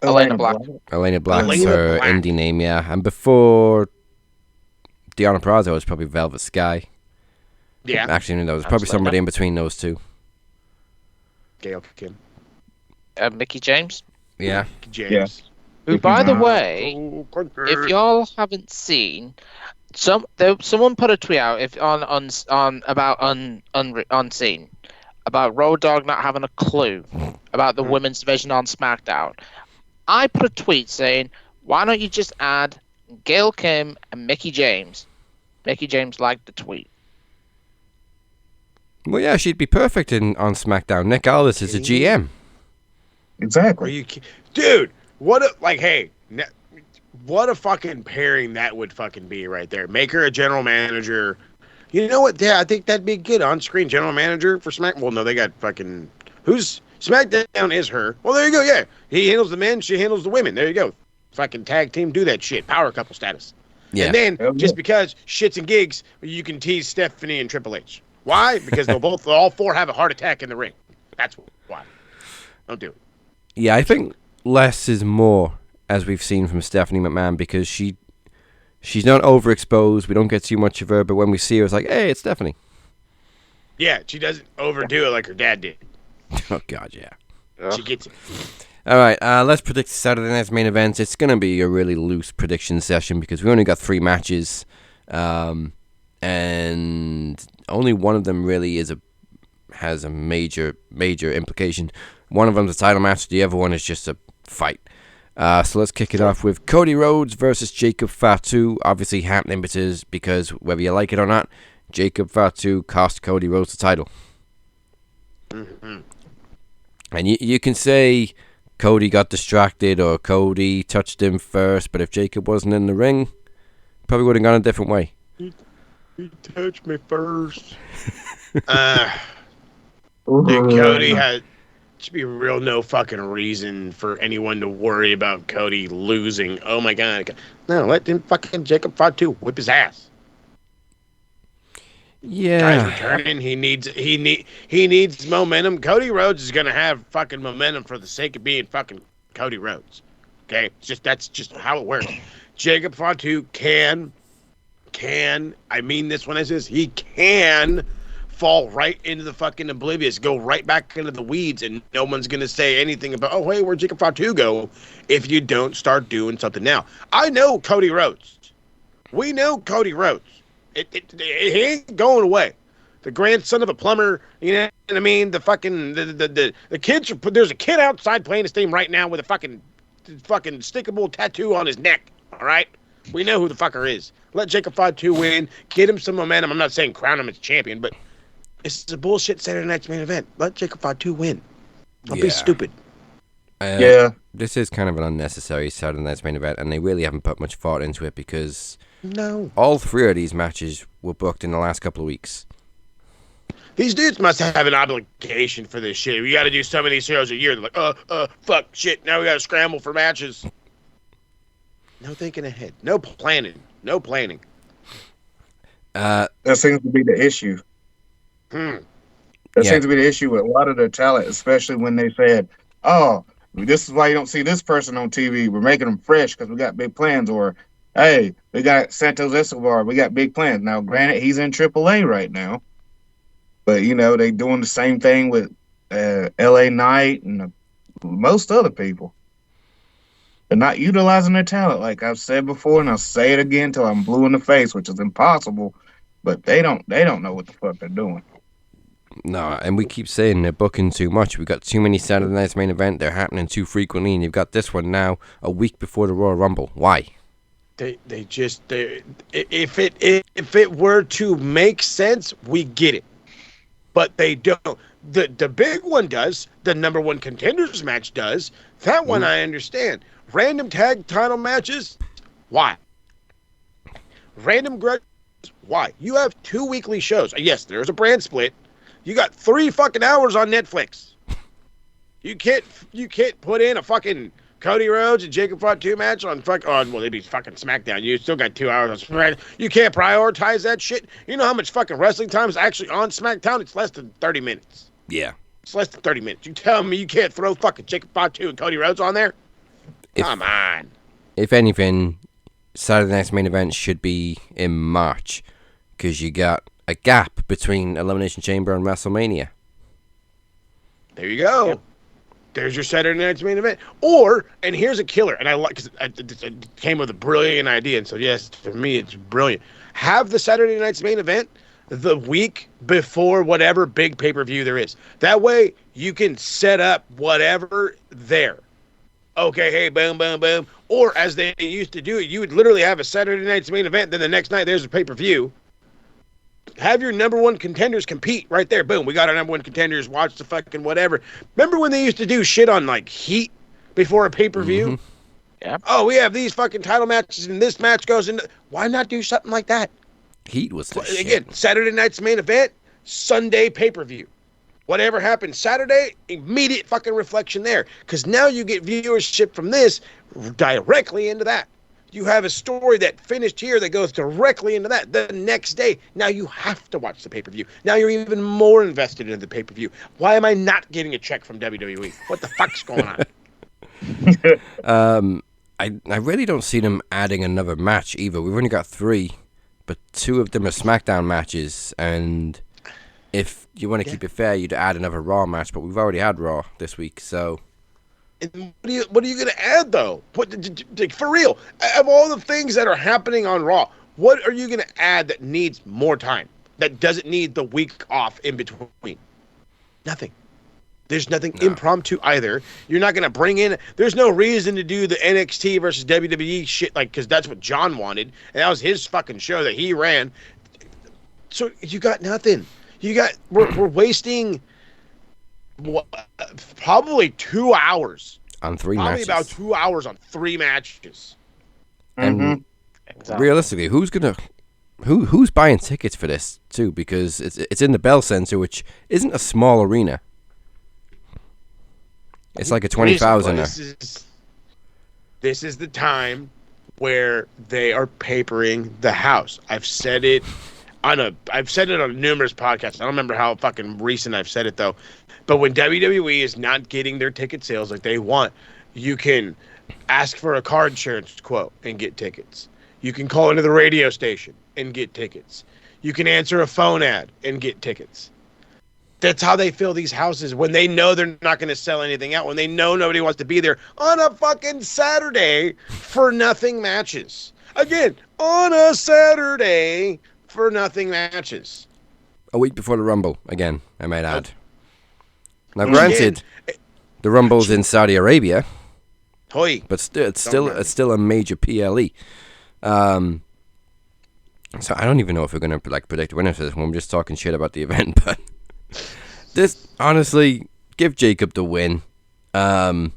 Elena Black. Elena Black's her indie name, yeah. And before Deonna Purrazzo was probably Velvet Sky. Yeah. Actually, no, it was probably somebody in between those two. Gail Kim. Mickey James. Yeah. James. Yeah. Who, by the way, if y'all haven't seen, someone put a tweet out about Unseen, about Road Dogg not having a clue about the women's division on SmackDown. I put a tweet saying, why don't you just add Gail Kim and Mickey James? Mickey James liked the tweet. Well, yeah, she'd be perfect on SmackDown. Nick Aldis is a GM. Exactly. Dude, what a fucking pairing that would fucking be right there. Make her a general manager. You know what? Yeah, I think that'd be good on-screen general manager for SmackDown. Well, no, they got fucking... SmackDown is her. Well, there you go, yeah. He handles the men, she handles the women. There you go. Fucking tag team, do that shit. Power couple status. Yeah. And then, just because shits and gigs, you can tease Stephanie and Triple H. Why? Because all four have a heart attack in the ring. That's why. Don't do it. Yeah, I think less is more, as we've seen from Stephanie McMahon, because she's not overexposed. We don't get too much of her, but when we see her, it's like, hey, it's Stephanie. Yeah, she doesn't overdo it like her dad did. Oh, God, yeah. She gets it. All right, let's predict Saturday night's main event. It's going to be a really loose prediction session because we only got 3 matches, and only one of them really has a major implication. One of them's a title match. The other one is just a fight. So let's kick it off with Cody Rhodes versus Jacob Fatu. Obviously happening because whether you like it or not, Jacob Fatu cost Cody Rhodes the title. Mm-hmm. And you can say Cody got distracted or Cody touched him first, but if Jacob wasn't in the ring, probably would have gone a different way. He touched me first. Cody should be real no fucking reason for anyone to worry about Cody losing. Oh my god. No, let him fucking Jacob Fatu whip his ass. Yeah. Guy's returning. He needs momentum. Cody Rhodes is gonna have fucking momentum for the sake of being fucking Cody Rhodes. Okay? That's just how it works. Jacob Fatu can I mean this when I say this, he can fall right into the fucking oblivious, go right back into the weeds, and no one's going to say anything about, oh, hey, where'd Jacob Fatu go, if you don't start doing something now. I know Cody Rhodes. We know Cody Rhodes. He ain't going away. The grandson of a plumber, you know what I mean? The fucking, the kids, there's a kid outside playing his team right now with a fucking stickable tattoo on his neck, all right? We know who the fucker is. Let Jacob Fatu win. Get him some momentum. I'm not saying crown him as champion, but it's a bullshit Saturday night's main event. Let Jacob Fatu win. Don't be stupid. This is kind of an unnecessary Saturday night's main event, and they really haven't put much thought into it because all 3 of these matches were booked in the last couple of weeks. These dudes must have an obligation for this shit. We got to do so many shows a year. They're like, fuck, shit. Now we got to scramble for matches. No thinking ahead. No planning. That seems to be the issue. That seems to be the issue with a lot of the talent, especially when they said, oh, this is why you don't see this person on TV. We're making them fresh because we got big plans. Or, hey, we got Santos Escobar. We got big plans. Now, granted, he's in AAA right now. But, you know, they doing the same thing with LA Knight and most other people. They're not utilizing their talent, like I've said before, and I'll say it again until I'm blue in the face, which is impossible. But they don't know what the fuck they're doing. No, and we keep saying they're booking too much. We got too many Saturday night's main event. They're happening too frequently, and you've got this one now a week before the Royal Rumble. Why? If it were to make sense, we get it, but they don't. The big one does. The number 1 contenders match does. That one I understand. Random tag title matches, why? Random grudges, why? You have 2 weekly shows. Yes, there's a brand split. You got 3 fucking hours on Netflix. You can't put in a fucking Cody Rhodes and Jacob Fatu match on they'd be fucking SmackDown. You still got 2 hours on SmackDown. You can't prioritize that shit. You know how much fucking wrestling time is actually on SmackDown? It's less than 30 minutes. Yeah. It's less than 30 minutes. You tell me you can't throw fucking Jacob Fatu and Cody Rhodes on there? Come on. If anything, Saturday night's main event should be in March because you got a gap between Elimination Chamber and WrestleMania. There you go. Yep. There's your Saturday night's main event. Or, and here's a killer, and I like, because it came with a brilliant idea, and so yes, for me it's brilliant. Have the Saturday night's main event the week before whatever big pay-per-view there is. That way, you can set up whatever there. Okay, hey, boom, boom, boom. Or as they used to do it, you would literally have a Saturday night's main event, then the next night there's a pay-per-view. Have your number 1 contenders compete right there. Boom, we got our number 1 contenders. Watch the fucking whatever. Remember when they used to do shit on, like, Heat before a pay-per-view? Mm-hmm. Yeah. Oh, we have these fucking title matches, and this match goes into... Why not do something like that? Heat was the Again, shit. Saturday night's main event, Sunday pay-per-view. Whatever happened Saturday, immediate fucking reflection there. Because now you get viewership from this directly into that. You have a story that finished here that goes directly into that. The next day, now you have to watch the pay-per-view. Now you're even more invested in the pay-per-view. Why am I not getting a check from WWE? What the fuck's going on? I really don't see them adding another match either. We've only got 3, but 2 of them are SmackDown matches, and if you want to keep it fair, you'd add another Raw match, but we've already had Raw this week, so... And what are you going to add, though? For real, of all the things that are happening on Raw, what are you going to add that needs more time, that doesn't need the week off in between? Nothing. There's nothing impromptu either. You're not going to bring in... There's no reason to do the NXT versus WWE shit, like, because that's what John wanted, and that was his fucking show that he ran. So you got nothing. We're wasting... probably 2 hours on 3 matches. Probably about 2 hours on 3 matches. And realistically, who's buying tickets for this too? Because it's in the Bell Center, which isn't a small arena. It's like a 20,000. This is the time where they are papering the house. I've said it on numerous podcasts. I don't remember how fucking recent I've said it though. But when WWE is not getting their ticket sales like they want, you can ask for a car insurance quote and get tickets. You can call into the radio station and get tickets. You can answer a phone ad and get tickets. That's how they fill these houses when they know they're not going to sell anything out, when they know nobody wants to be there on a fucking Saturday for nothing matches. Again, on a Saturday for nothing matches. A week before the Rumble, again, I might add. Now, granted, the Rumble's in Saudi Arabia, but it's still a major PLE. So I don't even know if we're going to predict winners for this one. I'm just talking shit about the event, but this, honestly, give Jacob the win. I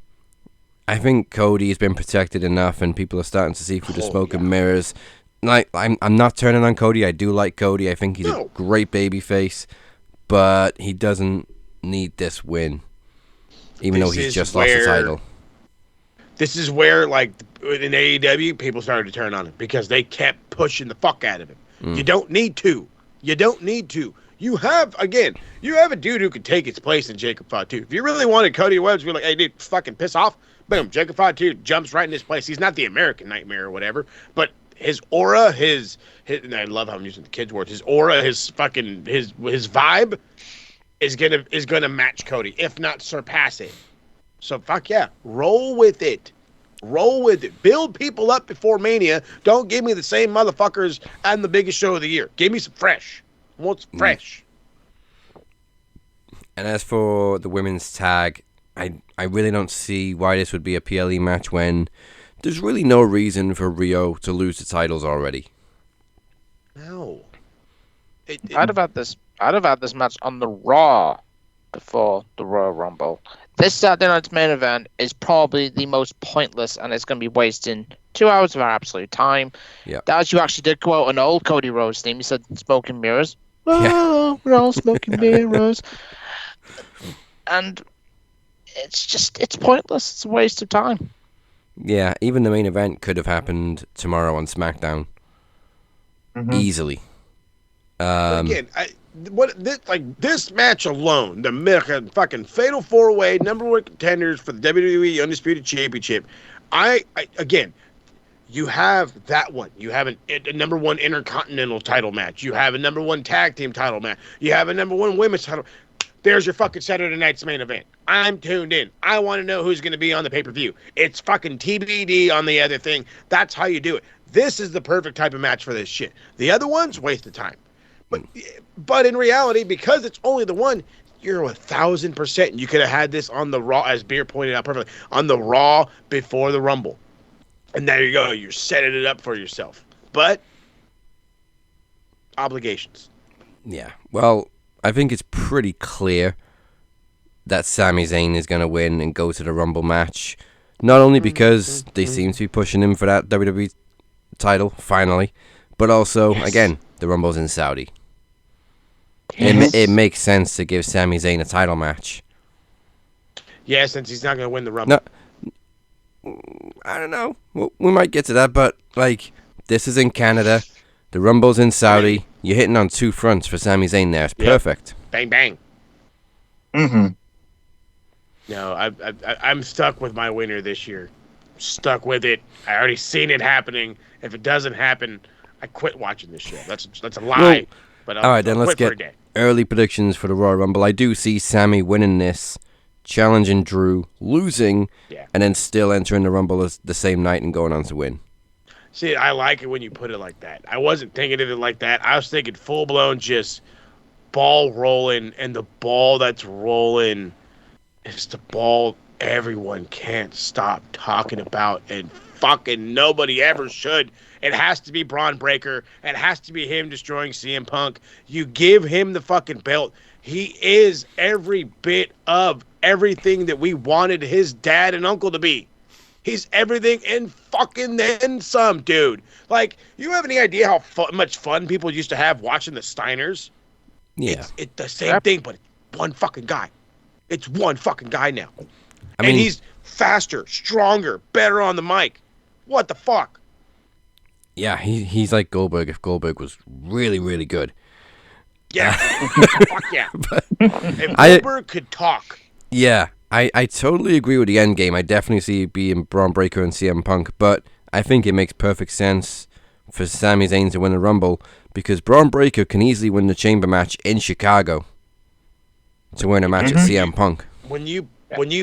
think Cody has been protected enough, and people are starting to see through the smoke and mirrors. Like, I'm not turning on Cody. I do like Cody. I think he's a great babyface, but he doesn't need this win, even though he's just lost the title. This is where, like, in AEW, people started to turn on him because they kept pushing the fuck out of him. You don't need to. You have a dude who could take his place in Jacob Fatu. If you really wanted Cody Rhodes to be like, hey, dude, fucking piss off, boom, Jacob Fatu jumps right in his place. He's not the American Nightmare or whatever, but his aura, his and I love how I'm using the kids' words, his aura, his vibe is gonna match Cody, if not surpass it. So fuck yeah, roll with it. Build people up before Mania. Don't give me the same motherfuckers on the biggest show of the year. Give me some fresh. I want some fresh. And as for the women's tag, I really don't see why this would be a PLE match when there's really no reason for Rio to lose the titles already. No. I'd have had this match on the Raw before the Royal Rumble. This Saturday night's main event is probably the most pointless, and it's going to be wasting 2 hours of our absolute time. Yeah. As you actually did quote an old Cody Rhodes theme, you said smoke and mirrors. Yeah. Oh, we're all smoking mirrors. And it's pointless. It's a waste of time. Yeah, even the main event could have happened tomorrow on SmackDown. Easily. Again, this match alone, the fucking Fatal 4-Way #1 contenders for the WWE Undisputed Championship. You have that one. You have a #1 Intercontinental title match. You have a #1 Tag Team title match. You have a #1 Women's title. There's your fucking Saturday night's main event. I'm tuned in. I want to know who's going to be on the pay-per-view. It's fucking TBD on the other thing. That's how you do it. This is the perfect type of match for this shit. The other ones, waste of time. But in reality, because it's only the one, you're 1,000%. You could have had this on the Raw, as Beer pointed out perfectly, on the Raw before the Rumble. And there you go. You're setting it up for yourself. But obligations. Yeah. Well, I think it's pretty clear that Sami Zayn is going to win and go to the Rumble match. Not only because they seem to be pushing him for that WWE title, finally, but also, again, the Rumble's in Saudi. It makes sense to give Sami Zayn a title match. Yeah, since he's not going to win the Rumble. No, I don't know. We might get to that, but, this is in Canada. The Rumble's in Saudi. You're hitting on two fronts for Sami Zayn there. It's perfect. Bang, bang. Mm-hmm. No, I'm stuck with my winner this year. Stuck with it. I already seen it happening. If it doesn't happen, I quit watching this show. That's a lie. Well, but all right, then let's get early predictions for the Royal Rumble. I do see Sami winning this, challenging Drew, losing, and then still entering the Rumble the same night and going on to win. See, I like it when you put it like that. I wasn't thinking of it like that. I was thinking full-blown just ball rolling, and the ball that's rolling is the ball everyone can't stop talking about, and fucking nobody ever should. It has to be Braun Breaker. It has to be him destroying CM Punk. You give him the fucking belt. He is every bit of everything that we wanted his dad and uncle to be. He's everything and fucking then some, dude. Like, you have any idea how much fun people used to have watching the Steiners? Yeah. It's the same thing, but it's one fucking guy. It's one fucking guy now. I mean, and he's faster, stronger, better on the mic. What the fuck? Yeah, he's like Goldberg if Goldberg was really, really good. Yeah. Fuck yeah. If Goldberg could talk. Yeah, I totally agree with the end game. I definitely see it being Braun Breaker and CM Punk, but I think it makes perfect sense for Sami Zayn to win the Rumble because Braun Breaker can easily win the Chamber match in Chicago to win a match at CM Punk. When you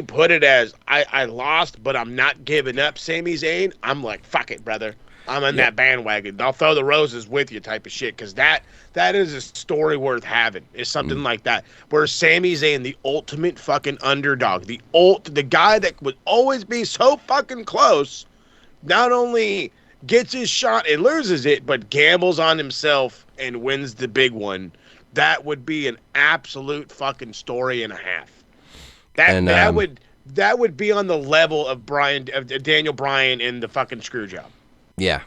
put it as I lost, but I'm not giving up, Sami Zayn, I'm like, fuck it, brother. I'm in that bandwagon. I'll throw the roses with you type of shit because that is a story worth having. It's something like that. Where Sami Zayn, the ultimate fucking underdog, the guy that would always be so fucking close, not only gets his shot and loses it, but gambles on himself and wins the big one. That would be an absolute fucking story and a half. That would be on the level of Daniel Bryan in the fucking screw job. Yeah.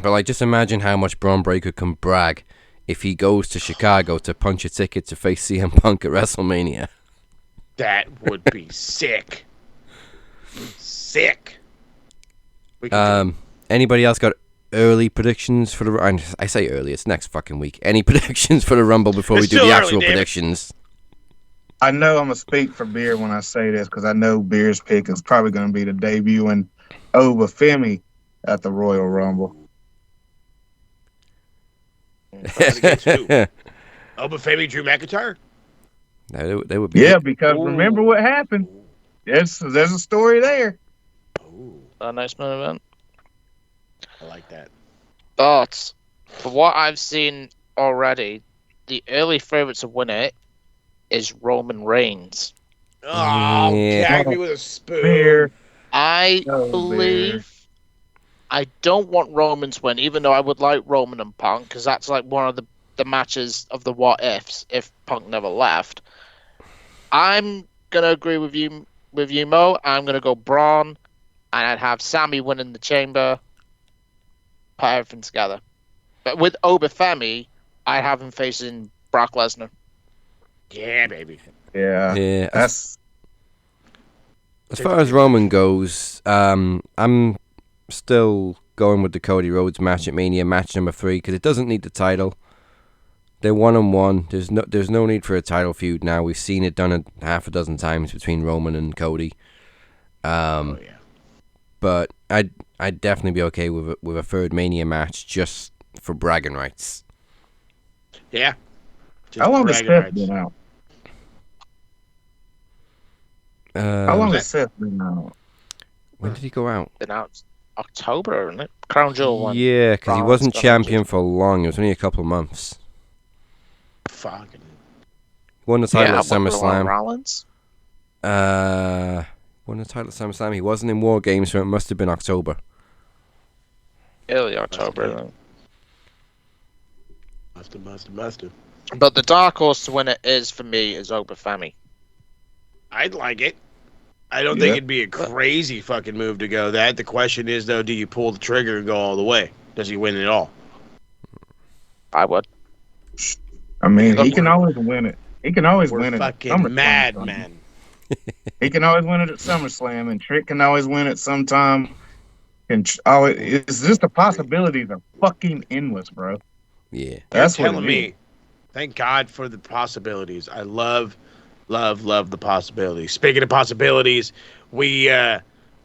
But like, just imagine how much Braun Breaker can brag if he goes to Chicago to punch a ticket to face CM Punk at WrestleMania. That would be sick. Sick. Anybody else got early predictions for the... I say early, it's next fucking week. Any predictions for the Rumble before we do the actual predictions? I know I'm going to speak for Beer when I say this because I know Beer's pick is probably going to be the debuting Obafemi at the Royal Rumble. Obafemi, Drew McIntyre? They would be. Yeah, because remember what happened. There's a story there. A nice main event. I like that. But for what I've seen already, the early favourite to win it is Roman Reigns. Oh, gag me with a spoon. Beer. I believe... Beer. I don't want Roman to win, even though I would like Roman and Punk, because that's like one of the matches of the what ifs if Punk never left. I'm gonna agree with you, Mo. I'm gonna go Braun, and I'd have Sami winning the Chamber. Put everything together, but with Obafemi, I'd have him facing Brock Lesnar. Yeah, baby. Yeah. That's as far as Roman goes. I'm still going with the Cody Rhodes match at Mania, match number 3, because it doesn't need the title. They're 1-on-1. There's no need for a title feud now. We've seen it done half a dozen times between Roman and Cody. But I'd definitely be okay with a third Mania match just for bragging rights. Yeah. How long has Seth been out? How long has Seth been out? When did he go out? Been out October, isn't it? Crown Jewel one. Yeah, because he wasn't champion for long. It was only a couple of months. Fucking. Won the title at SummerSlam. Rollins? Won the title at SummerSlam. He wasn't in War Games, so it must have been October. Early October. Must have. But the dark horse to win it is, for me, is Obafemi. I'd like it. I don't think it'd be a crazy fucking move to go that. The question is, though, do you pull the trigger and go all the way? Does he win it all? I would. I mean, he can always win it. He can always win it. Fucking madman. He can always win it at SummerSlam, and Trick can always win it sometime. It's just the possibilities are fucking endless, bro. Yeah, that's what telling me. Thank God for the possibilities. I love the possibilities. Speaking of possibilities, we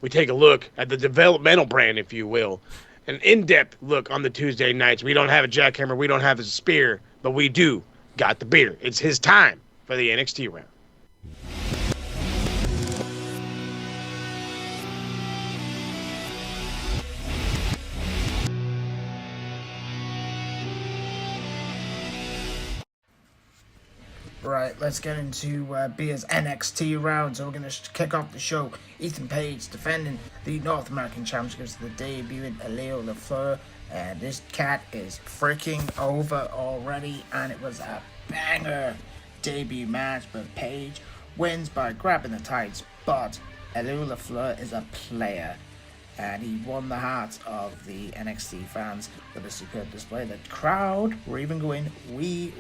take a look at the developmental brand, if you will, an in-depth look on the Tuesday nights. We don't have a jackhammer, we don't have a spear, but we do got the beer. It's his time for the NXT round. Right, let's get into Beer's NXT round. So we're going to kick off the show. Ethan Page defending the North American Championship against the debuting Leo LaFleur. And this cat is freaking over already. And it was a banger debut match. But Page wins by grabbing the tights. But Leo LaFleur is a player. and he won the hearts of the NXT fans with a superb display. The crowd were even going, oui.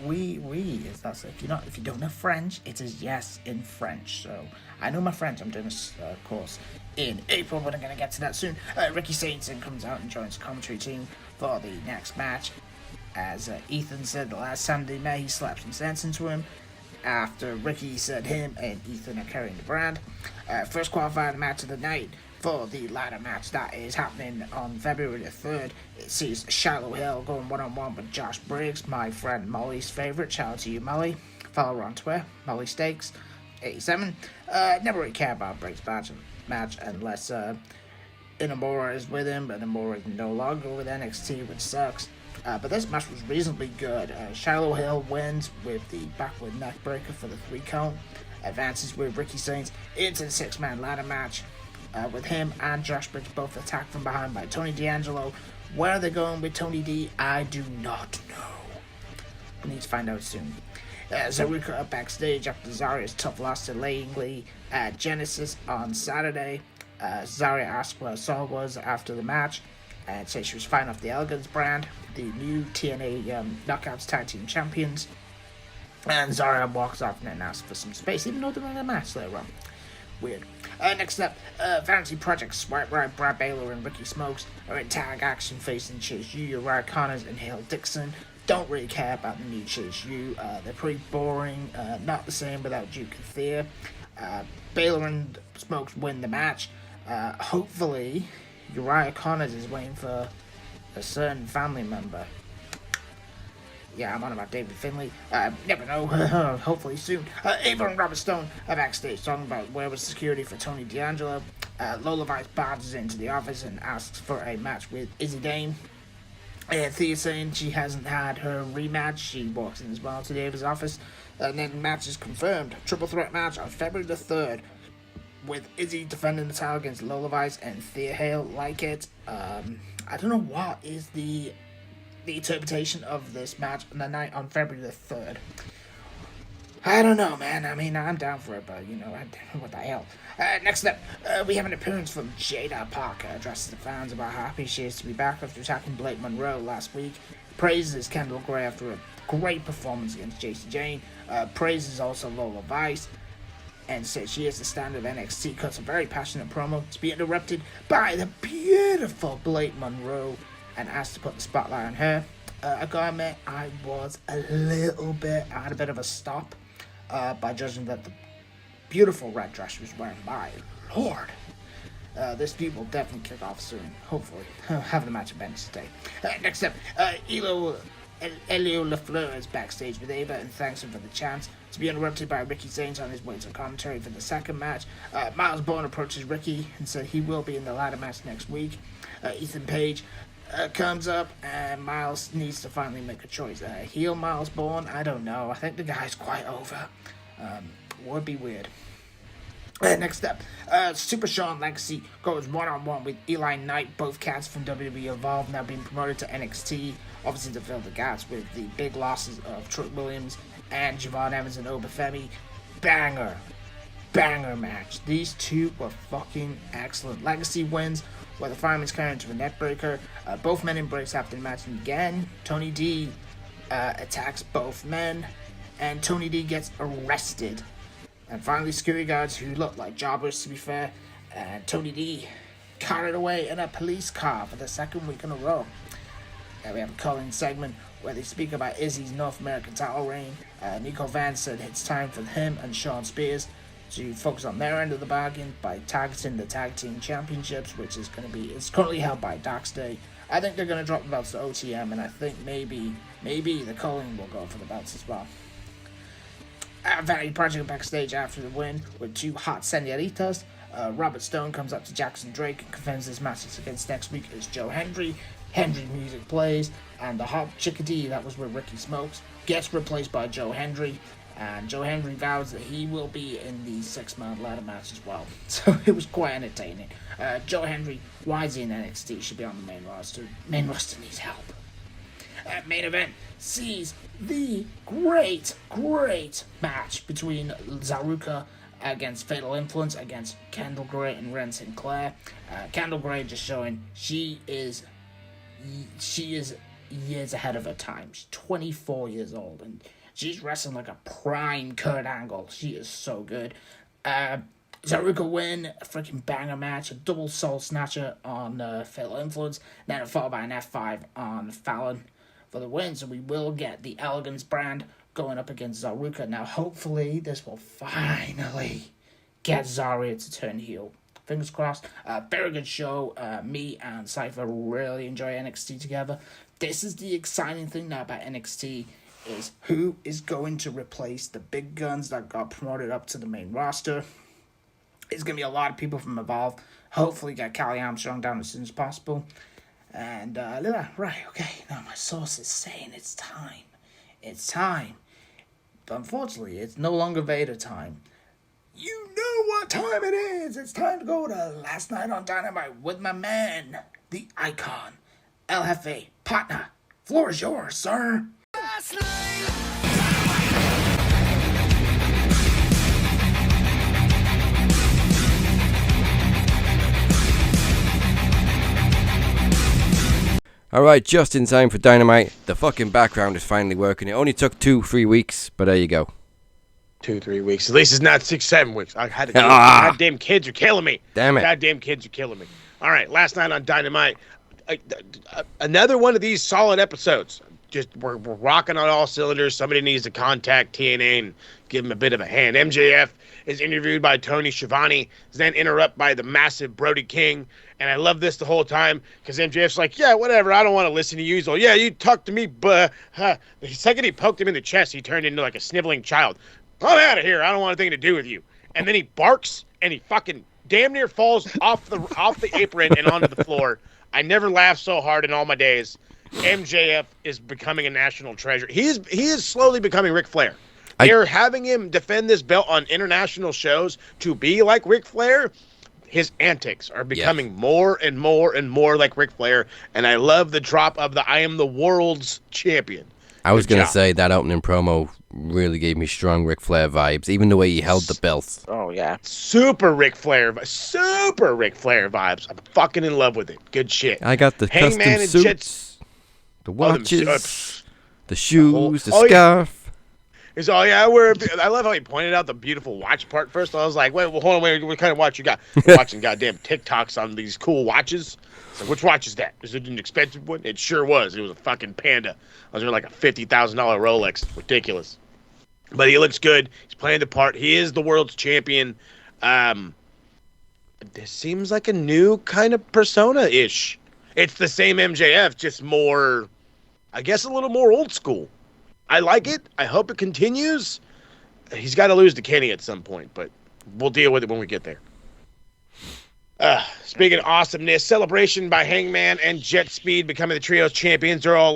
That's if you don't know French, it is yes in French. So I know my French. I'm doing this course in April, but I'm going to get to that soon. Ricky Sainton comes out and joins the commentary team for the next match. As Ethan said the last time they met, he slapped some sense into him. After Ricky said him and Ethan are carrying the brand. First qualifying match of the night for the ladder match that is happening on February the 3rd. It sees Shiloh Hill going one-on-one with Josh Briggs, my friend Molly's favourite. Shout out to you, Molly. Follow her on Twitter, Molly Stakes 87. Never really care about Briggs' match unless Inamura is with him, but Inamura is no longer with NXT, which sucks. But this match was reasonably good. Shiloh Hill wins with the backward neckbreaker for the 3 count. Advances with Ricky Saints into the 6-man ladder match. With him and Josh Briggs both attacked from behind by Tony D'Angelo. Where they're going with Tony D, I do not know. We need to find out soon. Zaruka up backstage after Zaria's tough loss to Langley at Genesis on Saturday. Zaria asked what her song was after the match and said she was fine off the Elegance brand, the new TNA Knockouts Tag Team Champions. And Zaria walks off and then asks for some space, even though they're in a match later on. Weird. Next up, Fantasy Project Swipe Right, Brad Baylor and Ricky Smokes are in tag action facing Chase U, Uriah Connors and Hale Dixon. Don't really care about the new Chase U. They're pretty boring, not the same without Duke and Thea. Baylor and Smokes win the match. Hopefully, Uriah Connors is waiting for a certain family member. Yeah, I'm on about David Finlay. Never know. Hopefully soon. Ava and Robert Stone are backstage talking about where was security for Tony D'Angelo. Lola Vice barges into the office and asks for a match with Izzy Dane. Thea saying she hasn't had her rematch. She walks in as well to Ava's office. And then the match is confirmed. Triple threat match on February the 3rd. With Izzy defending the title against Lola Vice and Thea Hale like it. I don't know what is the interpretation of this match on the night on February the 3rd. I don't know, man. I mean, I'm down for it, but, what the hell. Next up, we have an appearance from Jada Parker, addresses the fans about how happy she is to be back after attacking Blake Monroe last week. Praises Kendall Gray after a great performance against Jacy Jayne. Praises also Lola Vice, and says she is the standard of NXT. Cuts a very passionate promo to be interrupted by the beautiful Blake Monroe and asked to put the spotlight on her. I gotta admit, I was I had a bit of a stop by judging that the beautiful red dress she was wearing. My lord. This feud will definitely kick off soon, hopefully. Having a match at Wednesday. Next up, Elio LaFleur is backstage with Ava and thanks him for the chance to be interrupted by Ricky Saints on his way to commentary for the second match. Miles Bourne approaches Ricky and said he will be in the ladder match next week. Ethan Page comes up and Miles needs to finally make a choice. Heel Miles Bourne? I don't know. I think the guy's quite over. Would be weird. Next up, Super Shawn Legacy goes one-on-one with Eli Knight. Both cats from WWE Evolve now being promoted to NXT. Obviously to fill the gaps with the big losses of Trick Williams and Javon Evans and Obafemi. Banger match. These two were fucking excellent. Legacy wins where the fireman's carrying to a neckbreaker. Both men embrace after the match, and again, Tony D attacks both men, and Tony D gets arrested. And finally, security guards who look like jobbers, to be fair, and Tony D carried away in a police car for the second week in a row. We have a calling segment where they speak about Izzy's North American title reign. Nico Vance said it's time for him and Sean Spears to focus on their end of the bargain by targeting the tag team championships, which is it's currently held by Doc's Day. I think they're going to drop the belts to OTM, and I think maybe the Culling will go for the belts as well. Vanity Project backstage after the win with two hot senoritas. Robert Stone comes up to Jackson Drake and confirms his matches against next week is Joe Hendry. Hendry music plays, and the hot chickadee that was with Ricky Smokes gets replaced by Joe Hendry. And Joe Hendry vows that he will be in the 6-man ladder match as well. So it was quite entertaining. Joe Hendry, why is he in NXT? Should be on the main roster. Main roster needs help. Main event sees the great match between Zaruka against Fatal Influence, against Kendall Gray and Ren Sinclair. Kendall Gray just showing she is years ahead of her time. She's 24 years old, and she's wrestling like a prime Kurt Angle. She is so good. Zaruka win, a freaking banger match, a double soul snatcher on Fatal Influence, then followed by an F5 on Fallon for the win. So we will get the Elegance brand going up against Zaruka. Now, hopefully, this will finally get Zarya to turn heel. Fingers crossed. Very good show. Me and Cypher really enjoy NXT together. This is the exciting thing now about NXT, is who is going to replace the big guns that got promoted up to the main roster. It's going to be a lot of people from Evolve. Hopefully get Callie Armstrong down as soon as possible. And, right, okay, now my source is saying it's time. It's time. But unfortunately, it's no longer Vader time. You know what time it is. It's time to go to Last Night on Dynamite with my man, the icon, El Jefe, partner. Floor is yours, sir. Last night. Alright, just in time for Dynamite. The fucking background is finally working. It only took 2-3 weeks, but there you go. 2-3 weeks. At least it's not 6-7 weeks. I had to do it. Goddamn kids are killing me. Damn it. Goddamn kids are killing me. All right, Last Night on Dynamite. Another one of these solid episodes. Just we're rocking on all cylinders. Somebody needs to contact TNA and give him a bit of a hand. MJF is interviewed by Tony Schiavone, is then interrupted by the massive Brody King. And I love this the whole time because MJF's like, yeah, whatever. I don't want to listen to you. He's like, yeah, you talk to me, but the second he poked him in the chest, he turned into like a sniveling child. I'm out of here. I don't want anything to do with you. And then he barks and he fucking damn near falls off the apron and onto the floor. I never laughed so hard in all my days. MJF is becoming a national treasure. He is slowly becoming Ric Flair. They're having him defend this belt on international shows to be like Ric Flair. His antics are becoming more and more and more like Ric Flair, and I love the drop of the I am the world's champion. I was going to say that opening promo really gave me strong Ric Flair vibes, even the way he held the belt. Oh, yeah. Super Ric Flair vibes. I'm fucking in love with it. Good shit. I got the Hangman custom and suits, Jets. the watches, the shoes, the scarf. He's all, yeah, I love how he pointed out the beautiful watch part first. I was like, wait, well, hold on, wait, what kind of watch you got? I'm watching goddamn TikToks on these cool watches. Like, which watch is that? Is it an expensive one? It sure was. It was a fucking Panda. I was wearing like a $50,000 Rolex. Ridiculous. But he looks good. He's playing the part. He is the world's champion. This seems like a new kind of persona-ish. It's the same MJF, just more, I guess, a little more old school. I like it. I hope it continues. He's got to lose to Kenny at some point, but we'll deal with it when we get there. Speaking of awesomeness, celebration by Hangman and Jet Speed becoming the trios champions. They're all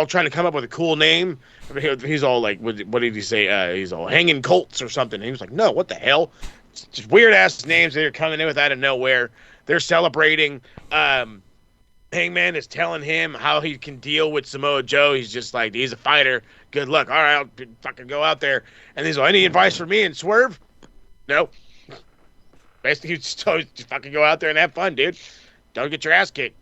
trying to come up with a cool name. He's all like, what did he say? He's all Hanging Colts or something. And he was like, no, what the hell? It's just weird ass names they're coming in with out of nowhere. They're celebrating. Hangman is telling him how he can deal with Samoa Joe. He's just like, he's a fighter. Good luck. All right, I'll fucking go out there. And he's like, any advice for me and Swerve? No. Basically, just fucking go out there and have fun, dude. Don't get your ass kicked.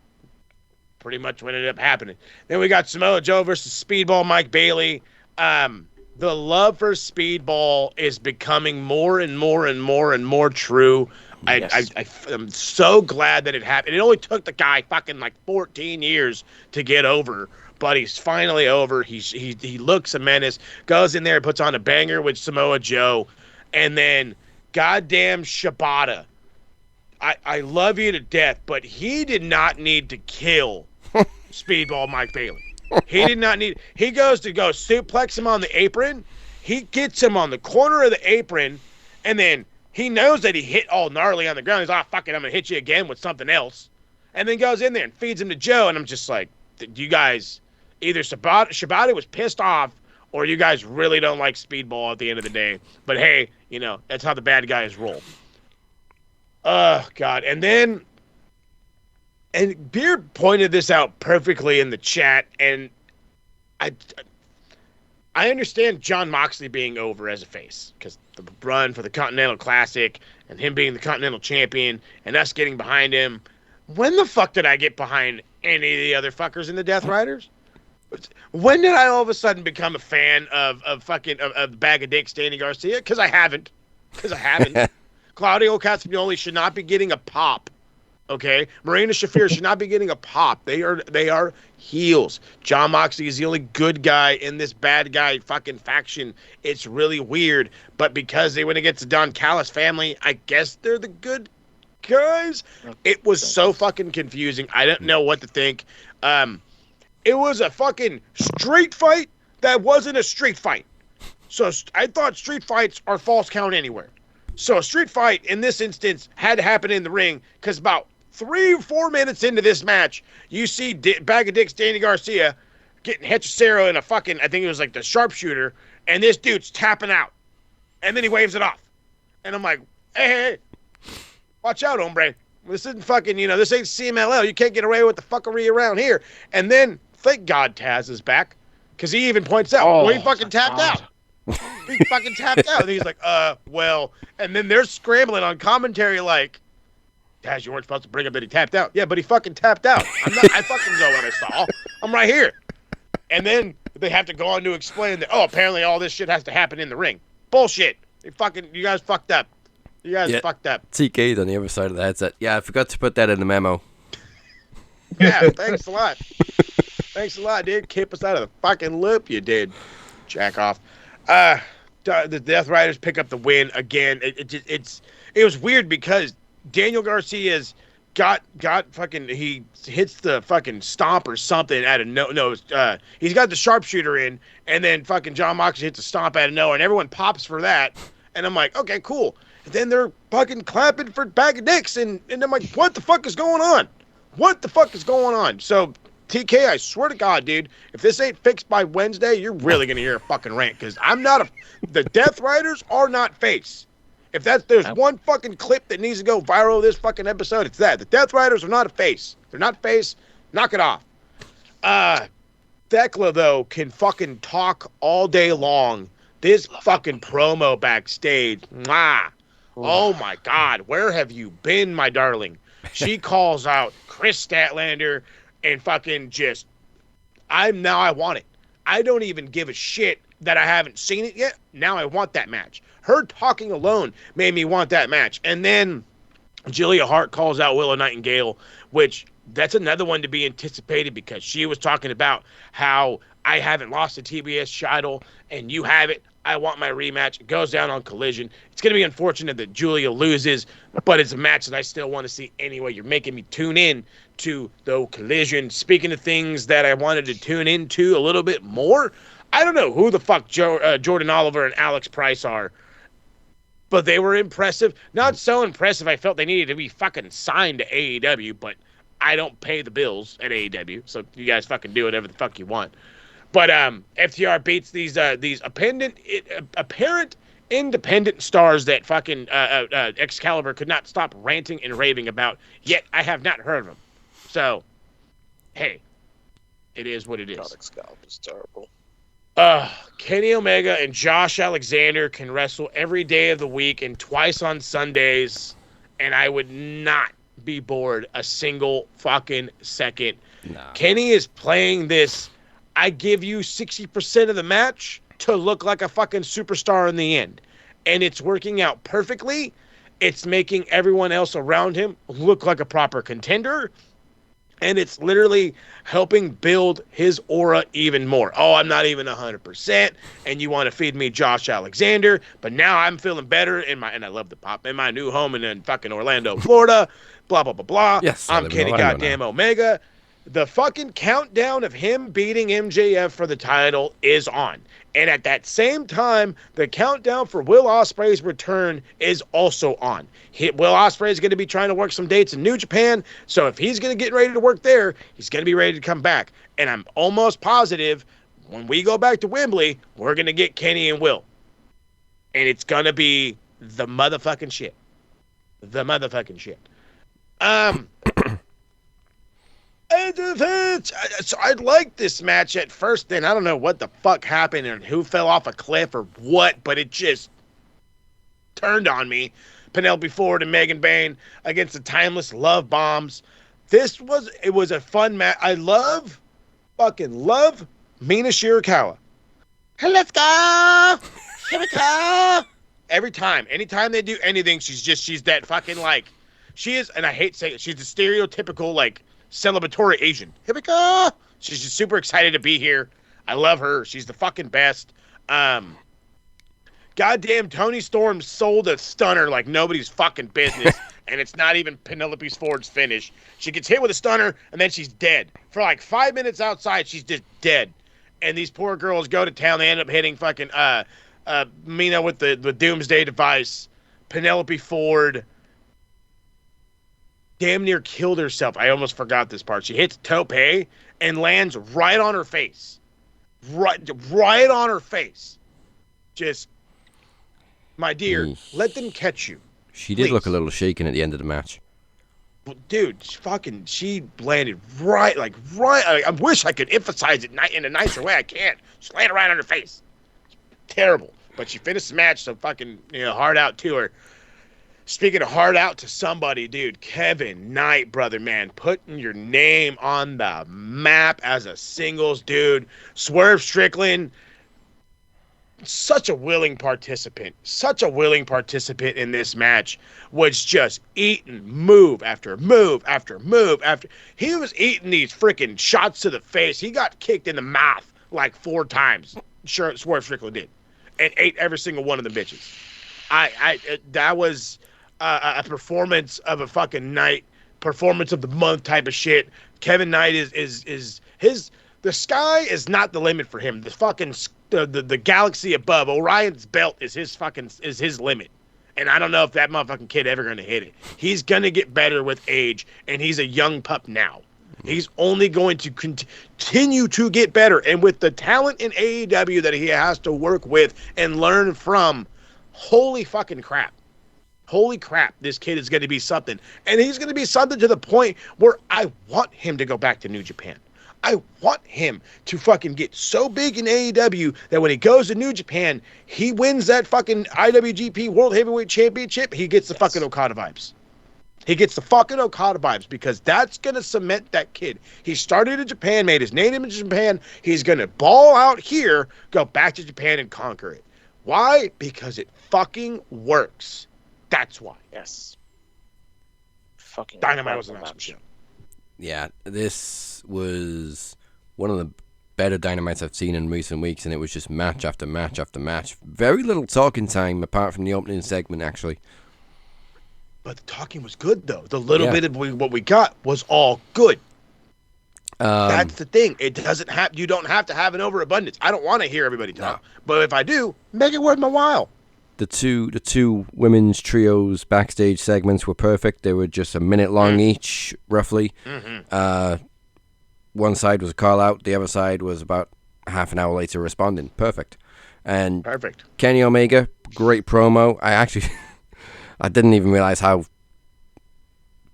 Pretty much what ended up happening. Then we got Samoa Joe versus Speedball Mike Bailey. The love for Speedball is becoming more and more and more and more true. Yes. I'm so glad that it happened. It only took the guy fucking like 14 years to get over, but he's finally over. He looks a menace, goes in there, puts on a banger with Samoa Joe, and then goddamn Shibata. I love you to death, but he did not need to kill Speedball Mike Bailey. He did not need. He goes to go suplex him on the apron. He gets him on the corner of the apron, and then he knows that he hit all gnarly on the ground. He's like, fuck it, I'm going to hit you again with something else. And then goes in there and feeds him to Joe. And I'm just like, you guys, either Shibata was pissed off or you guys really don't like Speedball at the end of the day. But hey, that's how the bad guys roll. Oh, God. And Beer pointed this out perfectly in the chat. And I understand John Moxley being over as a face because the run for the Continental Classic and him being the Continental Champion and us getting behind him. When the fuck did I get behind any of the other fuckers in the Death Riders? When did I all of a sudden become a fan of Bag of Dicks, Danny Garcia? Because I haven't. Claudio Castagnoli should not be getting a pop. Okay, Marina Shafir should not be getting a pop. They are heels. John Moxley is the only good guy in this bad guy fucking faction. It's really weird, but because they went against the Don Callis family, I guess they're the good guys. It was so fucking confusing. I didn't know what to think. It was a fucking street fight that wasn't a street fight. So I thought street fights are false count anywhere. So a street fight in this instance had to happen in the ring because about 3 or 4 minutes into this match, you see Bag of Dicks Danny Garcia getting Hechicero in a fucking, I think it was like the sharpshooter, and this dude's tapping out. And then he waves it off. And I'm like, hey, watch out, hombre. This isn't fucking, this ain't CMLL. You can't get away with the fuckery around here. And then, thank God Taz is back, because he even points out, he fucking tapped out. He fucking tapped out. And he's like, well. And then they're scrambling on commentary like, Taz, you weren't supposed to bring up that he tapped out. Yeah, but he fucking tapped out. I fucking know what I saw. I'm right here. And then they have to go on to explain that, apparently all this shit has to happen in the ring. Bullshit. You guys fucked up. You guys fucked up. TK's on the other side of the headset. Yeah, I forgot to put that in the memo. Yeah, thanks a lot. Thanks a lot, dude. Keep us out of the fucking loop, you did. Jack off. The Death Riders pick up the win again. It was weird because Daniel Garcia's got fucking, he hits the fucking stomp or something out of he's got the sharpshooter in, and then fucking John Moxley hits a stomp out of nowhere, and everyone pops for that, and I'm like, okay, cool. And then they're fucking clapping for Bag of Dicks, and I'm like, what the fuck is going on? What the fuck is going on? So TK, I swear to God, dude, if this ain't fixed by Wednesday, you're really gonna hear a fucking rant, because the Death Riders are not face. If there's one fucking clip that needs to go viral this fucking episode, it's that. The Death Riders are not a face. They're not face. Knock it off. Thekla, though, can fucking talk all day long. This fucking promo backstage. Mwah. Oh, my God. Where have you been, my darling? She calls out Chris Statlander and fucking just, I want it. I don't even give a shit that I haven't seen it yet. Now I want that match. Her talking alone made me want that match. And then Julia Hart calls out Willow Nightingale, which that's another one to be anticipated because she was talking about how I haven't lost a TBS title and you have it. I want my rematch. It goes down on Collision. It's going to be unfortunate that Julia loses, but it's a match that I still want to see anyway. You're making me tune in to the Collision. Speaking of things that I wanted to tune into a little bit more, I don't know who the fuck Jordan Oliver and Alex Price are, but they were impressive. Not so impressive I felt they needed to be fucking signed to AEW, but I don't pay the bills at AEW, so you guys fucking do whatever the fuck you want. But FTR beats these apparent independent stars that fucking Excalibur could not stop ranting and raving about, yet I have not heard of them. So, hey, it is what it is. Excalibur's terrible. Kenny Omega and Josh Alexander can wrestle every day of the week and twice on Sundays, and I would not be bored a single fucking second. Nah. Kenny is playing this, I give you 60% of the match to look like a fucking superstar in the end. And it's working out perfectly. It's making everyone else around him look like a proper contender. And it's literally helping build his aura even more. Oh, I'm not even 100%, and you want to feed me Josh Alexander, but now I'm feeling better and I love the pop in my new home in fucking Orlando, Florida. Blah blah blah blah. Yes, I'm Kenny goddamn Omega. The fucking countdown of him beating MJF for the title is on. And at that same time, the countdown for Will Ospreay's return is also on. Will Ospreay is going to be trying to work some dates in New Japan, so if he's going to get ready to work there, he's going to be ready to come back. And I'm almost positive when we go back to Wembley, we're going to get Kenny and Will. And it's going to be the motherfucking shit. The motherfucking shit. And So I liked this match at first. Then I don't know what the fuck happened and who fell off a cliff or what, but it just turned on me. Penelope Ford and Megan Bayne against the Timeless Love Bombs. It was a fun match. I fucking love Mina Shirakawa. Hey, let's go! Shirakawa! Every time, anytime they do anything, she's that fucking like, she is, and I hate saying it, she's the stereotypical like celebratory Asian. Here we go! She's just super excited to be here. I love her. She's the fucking best. Goddamn, Toni Storm sold a stunner like nobody's fucking business, and it's not even Penelope Ford's finish. She gets hit with a stunner, and then she's dead. For like 5 minutes outside, she's just dead. And these poor girls go to town. They end up hitting fucking Mina with the Doomsday device. Penelope Ford damn near killed herself. I almost forgot this part. She hits Tope and lands right on her face. Right on her face. Just, my dear, let them catch you. She did look a little shaken at the end of the match. Well, dude, she landed right. I wish I could emphasize it in a nicer way. I can't. She landed right on her face. Terrible. But she finished the match, so fucking, hard out to her. Speaking of hard out to somebody, dude, Kevin Knight, brother, man, putting your name on the map as a singles dude. Swerve Strickland, such a willing participant in this match, was just eating move after move after move after. He was eating these freaking shots to the face. He got kicked in the mouth like 4 times. Sure, Swerve Strickland did, and ate every single one of the bitches. That was a performance of a fucking night, performance of the month type of shit. Kevin Knight is the sky is not the limit for him. The fucking the galaxy above, Orion's belt is his limit. And I don't know if that motherfucking kid ever gonna hit it. He's gonna get better with age, and he's a young pup now. He's only going to continue to get better, and with the talent in AEW that he has to work with and learn from, holy fucking crap. Holy crap, this kid is going to be something. And he's going to be something to the point where I want him to go back to New Japan. I want him to fucking get so big in AEW that when he goes to New Japan, he wins that fucking IWGP World Heavyweight Championship, he gets the fucking Okada vibes. He gets the fucking Okada vibes because that's going to cement that kid. He started in Japan, made his name in Japan. He's going to ball out here, go back to Japan and conquer it. Why? Because it fucking works. That's why. Yes. Fucking Dynamite was an awesome show. Yeah, this was one of the better Dynamites I've seen in recent weeks, and it was just match after match after match. Very little talking time apart from the opening segment, actually. But the talking was good, though. The little bit of what we got was all good. That's the thing. It doesn't have. You don't have to have an overabundance. I don't want to hear everybody talk, but if I do, make it worth my while. The two women's trios backstage segments were perfect. They were just a minute long each, roughly. Mm-hmm. One side was a call out. The other side was about half an hour later responding. Perfect. And perfect. Kenny Omega, great promo. I didn't even realize how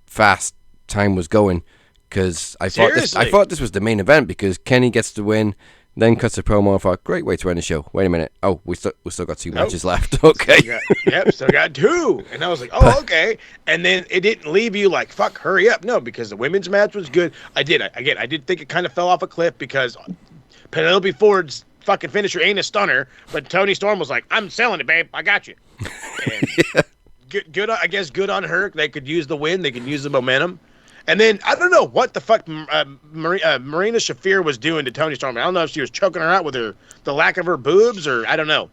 fast time was going because I thought this was the main event because Kenny gets the win. Then cuts a promo. I thought, great way to end the show. Wait a minute. Oh, we still got 2 matches left. Okay. Still got 2. And I was like, oh, okay. And then it didn't leave you like, fuck, hurry up. No, because the women's match was good. I did think it kind of fell off a cliff because Penelope Ford's fucking finisher ain't a stunner. But Toni Storm was like, I'm selling it, babe. I got you. And good. I guess good on her. They could use the win. They could use the momentum. And then, I don't know what the fuck Marina Shafir was doing to Toni Storm. I don't know if she was choking her out with the lack of her boobs or I don't know.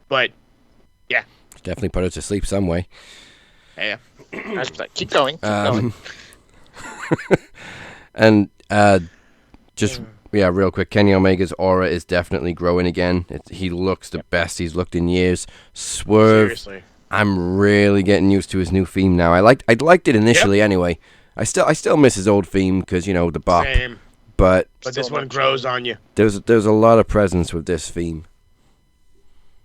But, yeah. Definitely put her to sleep some way. Yeah. Keep going. And real quick, Kenny Omega's aura is definitely growing again. He looks the best he's looked in years. Swerve. Seriously. I'm really getting used to his new theme now. I liked it initially anyway. I still miss his old theme because the bop. Same. But this one grows on you. There's a lot of presence with this theme.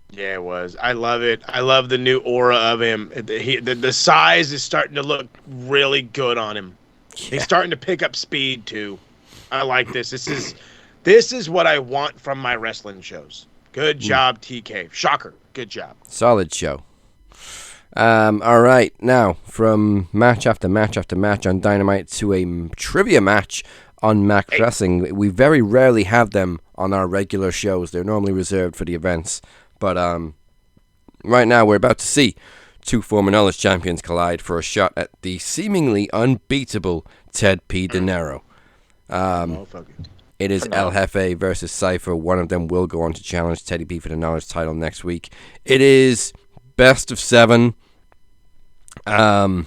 Yeah, it was. I love it. I love the new aura of him. The size is starting to look really good on him. Yeah. He's starting to pick up speed too. I like this. This is what I want from my wrestling shows. Good job, TK. Shocker. Good job. Solid show. All right, now from match after match after match on Dynamite to a trivia match on Max Wrestling. We very rarely have them on our regular shows. They're normally reserved for the events. But right now we're about to see two former Knowledge champions collide for a shot at the seemingly unbeatable Tedd P Dinero. It is El Jefe versus Cypher. One of them will go on to challenge Teddy P for the Knowledge title next week. It is best of 7. Well,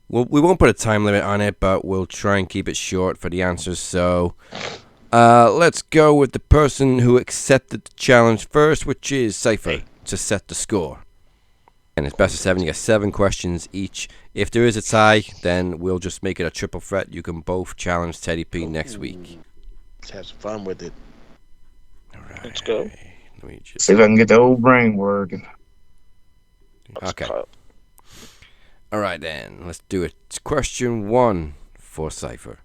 we won't put a time limit on it, but we'll try and keep it short for the answers. So let's go with the person who accepted the challenge first, which is Cypher, to set the score. And it's best of 7. You get 7 questions each. If there is a tie, then we'll just make it a triple threat. You can both challenge Teddy P next week. Let's have some fun with it. All right. Let's go. Let me just... See if I can get the old brain working. Okay. All right, then. Let's do it. Question 1 for Cypher.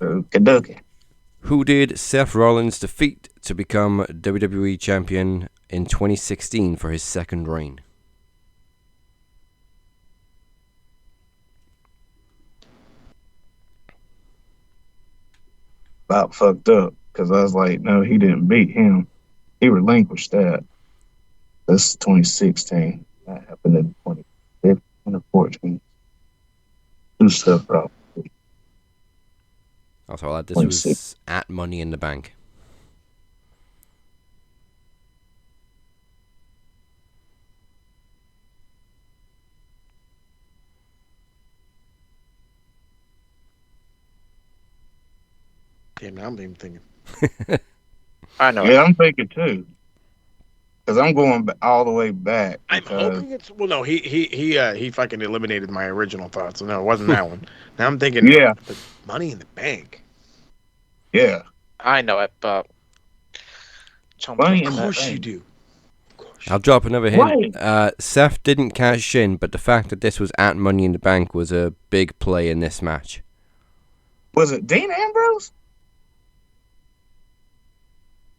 Okie Who did Seth Rollins defeat to become WWE Champion in 2016 for his second reign? About fucked up because I was like, no, he didn't beat him. He relinquished that. That's 2016. That happened in 2015, 2014. Two stuff, bro. Also, I'll add this was at Money in the Bank. Damn, now I'm even thinking. I know. Yeah, I'm thinking too. Because I'm going all the way back. I'm hoping it's no. He fucking eliminated my original thoughts. So no, it wasn't that one. Now I'm thinking. Yeah. The Money in the Bank. Yeah. I know it, but Money Of in the course Bank. you do. I'll drop another hint. Seth didn't cash in, but the fact that this was at Money in the Bank was a big play in this match. Was it Dean Ambrose?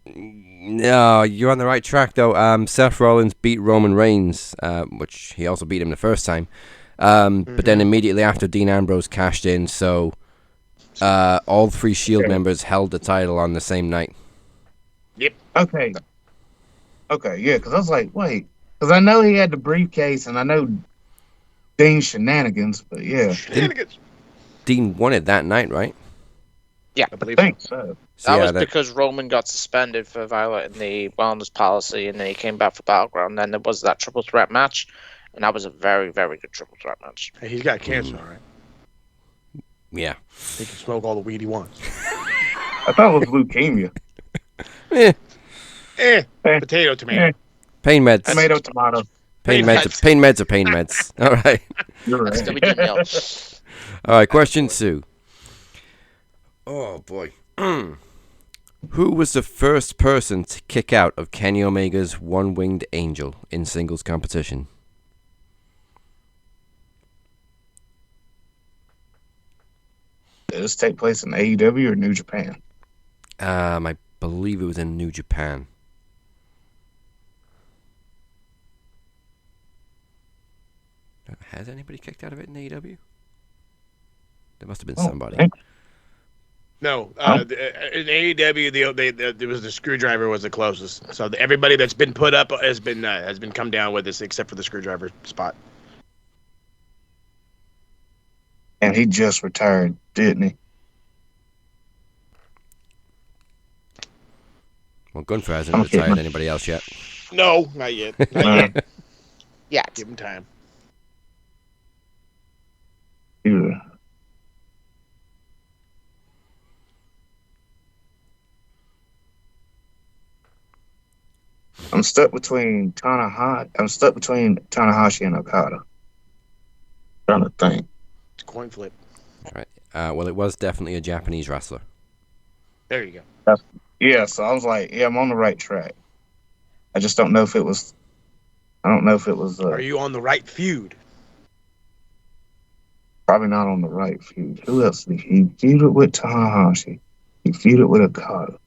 No, you're on the right track, though. Seth Rollins beat Roman Reigns, which he also beat him the first time. But then immediately after, Dean Ambrose cashed in, so all 3 Shield members held the title on the same night. Yep. Okay, yeah, because I was like, wait. Because I know he had the briefcase, and I know Dean's shenanigans, but yeah. Shenanigans. Dean won it that night, right? yeah, I believe I think so. that was because Roman got suspended for violating the wellness policy, and then he came back for Battleground. Then there was that triple threat match, and that was a very, very good triple threat match. Hey, he's got cancer, all right. Yeah. He can smoke all the weed he wants. I thought it was leukemia. Potato, tomato. Pain meds. Tomato, tomato. Pain meds are pain meds. All right. You're That's right. WDL. All right, question 2. Oh, boy. Who was the first person to kick out of Kenny Omega's One-Winged Angel in singles competition? Did this take place in AEW or New Japan? I believe it was in New Japan. Has anybody kicked out of it in AEW? There must have been somebody. No, in AEW, there was the screwdriver was the closest. So everybody that's been put up has been come down with this, except for the screwdriver spot. And he just retired, didn't he? Well, Gunther hasn't retired anybody else yet. No, not yet. Not yet. Yeah. Give him time. Yeah. I'm stuck between Tanahashi and Okada. Trying to think. It's a coin flip. All right. Well, it was definitely a Japanese wrestler. There you go. Yeah, so I was like, yeah, I'm on the right track. I just don't know if it was. I don't know if it was. Are you on the right feud? Probably not on the right feud. Who else did he feuded with? Tanahashi. He feuded with Okada.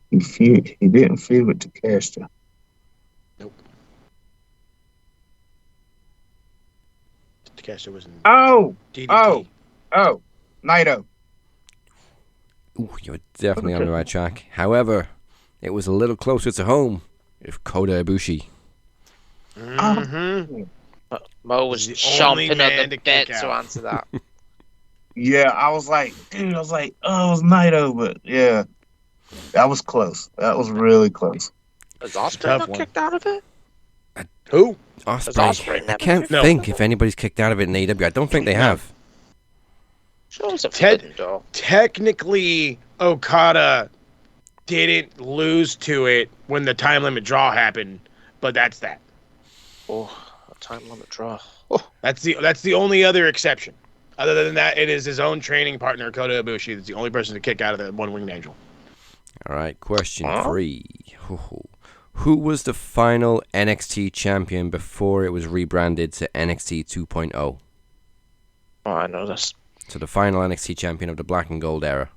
He didn't feud with Takeshita. Nope. Takeshita was in Oh, DDT. Naito. Ooh, you're definitely on the right track. However, it was a little closer to home if Kota Ibushi. Mm-hmm. Mo was He's the only chomping man on the to bit kick to out. answer that. Yeah, I was like, oh, it was Naito, but yeah, that was close. That was really close. Was Ospreay Tough not one. kicked out of it? Who? Ospreay. I never can't kicked No. think if anybody's kicked out of it in AEW. I don't think they have. Sure, it's a Ted- forbidden door. Technically, Okada didn't lose to it when the time limit draw happened, but that's that. Oh, a time limit draw. Oh, That's the only other exception. Other than that, it is his own training partner, Kota Ibushi, that's the only person to kick out of the one-winged angel. All right, question 3. Who was the final NXT champion before it was rebranded to NXT 2.0? oh, I know this. So the final NXT champion of the Black and Gold era.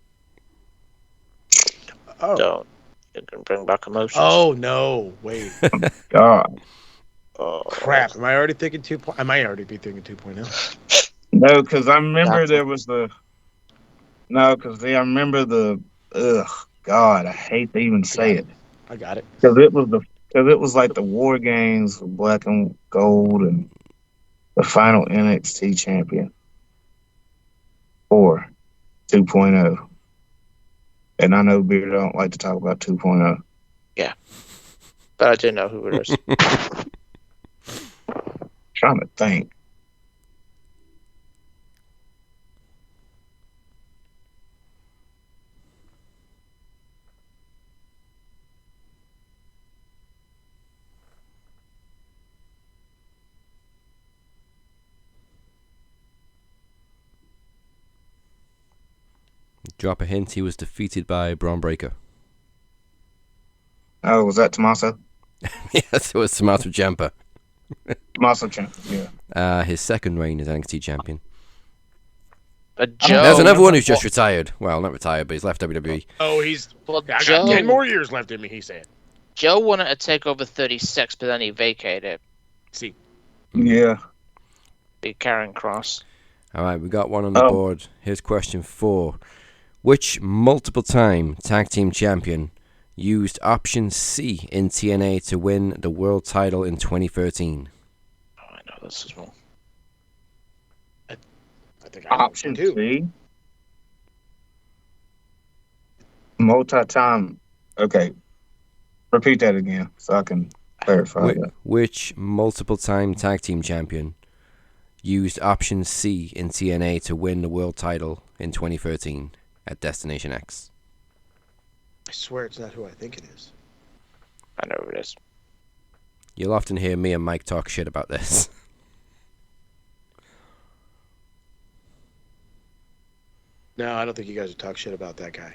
Oh. Don't. You can bring back emotions. Oh no! Wait, God, Oh, crap! Am I already thinking 2? I might already be thinking 2.0. no, because I remember That's there was the. No, because I remember the. Ugh, God, I hate to even say it. I got it. Because it was like the War Games for Black and Gold and the final NXT champion for 2.0. And I know Beer don't like to talk about 2.0. but I do know who it is. Trying to think. Drop a hint, he was defeated by Braun Breaker. Oh, was that Tommaso? Yes, it was Tommaso Ciampa. Tommaso Ciampa, yeah. His second reign as NXT champion. Joe. There's another one who's just retired. Well, not retired, but he's left WWE. Oh, he's. Well, I Joe, got 10 more years left in me. He said. Joe wanted to take over 36, but then he vacated. See, Yeah. Be Karen Cross. All right, we got one on the board. Here's question 4. Which multiple-time tag team champion used option C in TNA to win the world title in 2013? Oh, I know this as well. I think I know Option too. C. Multi-time. Okay. Repeat that again so I can clarify that. Which multiple-time tag team champion used option C in TNA to win the world title in 2013 at Destination X? I swear it's not who I think it is. I know who it is. You'll often hear me and Mike talk shit about this. No, I don't think you guys would talk shit about that guy.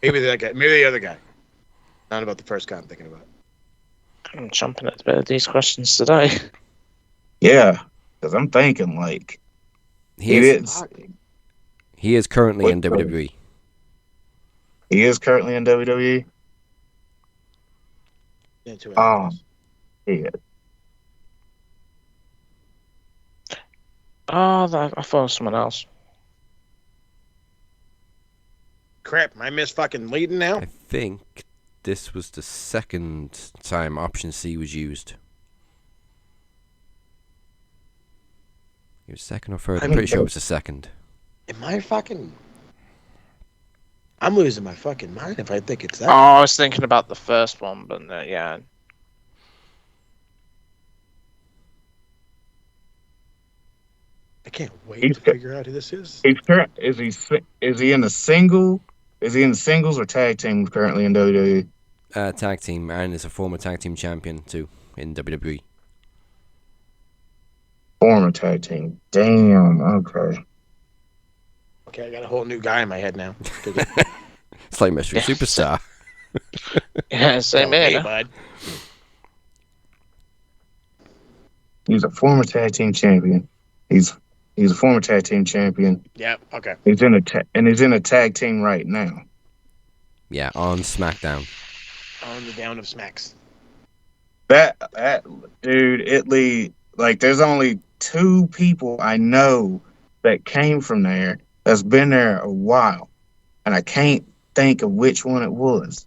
Maybe that guy. Maybe the other guy. Not about the first guy I'm thinking about. I'm jumping at the bit of these questions today. Yeah. Because I'm thinking, like, He is currently in WWE. He is currently in WWE? Into it. Yeah. Oh, I thought it was someone else. Crap, am I miss fucking leading now? I think this was the second time option C was used. It was second or third? I'm pretty sure it was the second. Am I fucking... I'm losing my fucking mind if I think it's that. Oh, I was thinking about the first one, but yeah. I can't wait He's to figure out who this is. Is he in the single? Is he in the singles or tag team currently in WWE? Tag team, and is a former tag team champion too in WWE. Former tag team. Damn. Okay. Okay, I got a whole new guy in my head now. It's like Mystery Superstar. Yeah, same here. Hey, no? bud. He's a former tag team champion. He's a former tag team champion. Yeah. Okay. He's in a tag team right now. Yeah, on SmackDown. On the down of smacks. That dude, there's only 2 people I know that came from there that's been there a while, and I can't think of which one it was.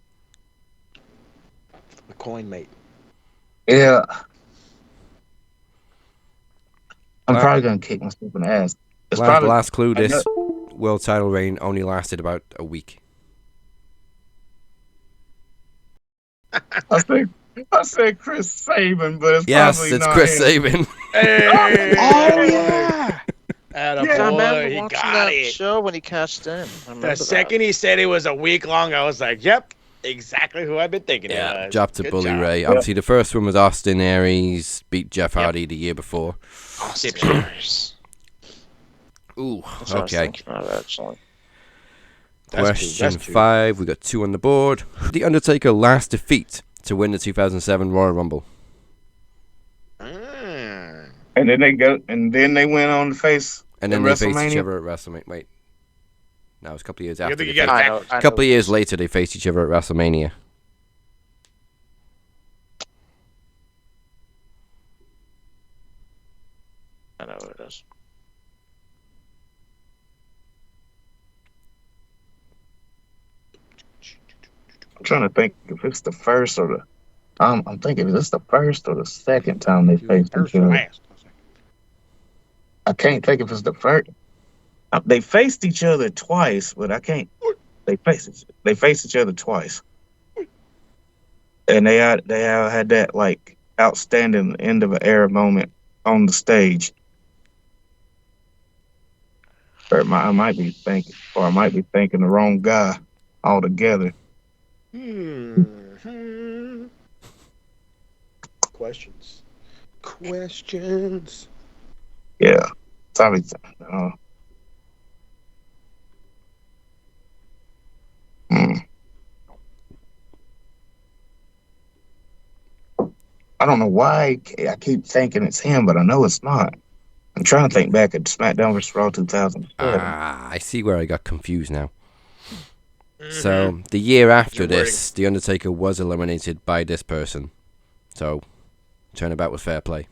The coin mate. Yeah. I'm probably gonna kick myself in the ass. Last clue: this world title reign only lasted about a week. I said Chris Sabin, but it's probably it's not Chris him. Sabin. Hey! Oh yeah. Atta Yeah, I boy, remember he watching got that it. show when he cashed in. The second he said it was a week long, I was like, "Yep, exactly who I've been thinking it Yeah, was." job to Good Bully job. Ray. Obviously, the first one was Austin Aries beat Jeff Hardy the year before. Dipshit. Ooh, That's what I was okay. thinking of, actually. Question That's two. 5. We got 2 on the board. The Undertaker last defeat to win the 2007 Royal Rumble. And then they went on to face. And then they faced each WrestleMania? other at WrestleMania. Wait. No, it was a couple of years You after. think they you faced- got a couple of years later, they faced each other at WrestleMania. I know what it is. I'm trying to think if it's the first or the. I'm thinking if it's the first or the second time they faced First each or other. last. I can't think if it's the first. They faced each other twice, but I can't. They faced each other twice, and they all had that like outstanding end of an era moment on the stage. Or I might be thinking the wrong guy altogether. Questions. Yeah, sorry. I don't know why I keep thinking it's him, but I know it's not. I'm trying to think back at SmackDown vs. Raw 2007. I see where I got confused now. So, the year after this, The Undertaker was eliminated by this person. So, turnabout was fair play.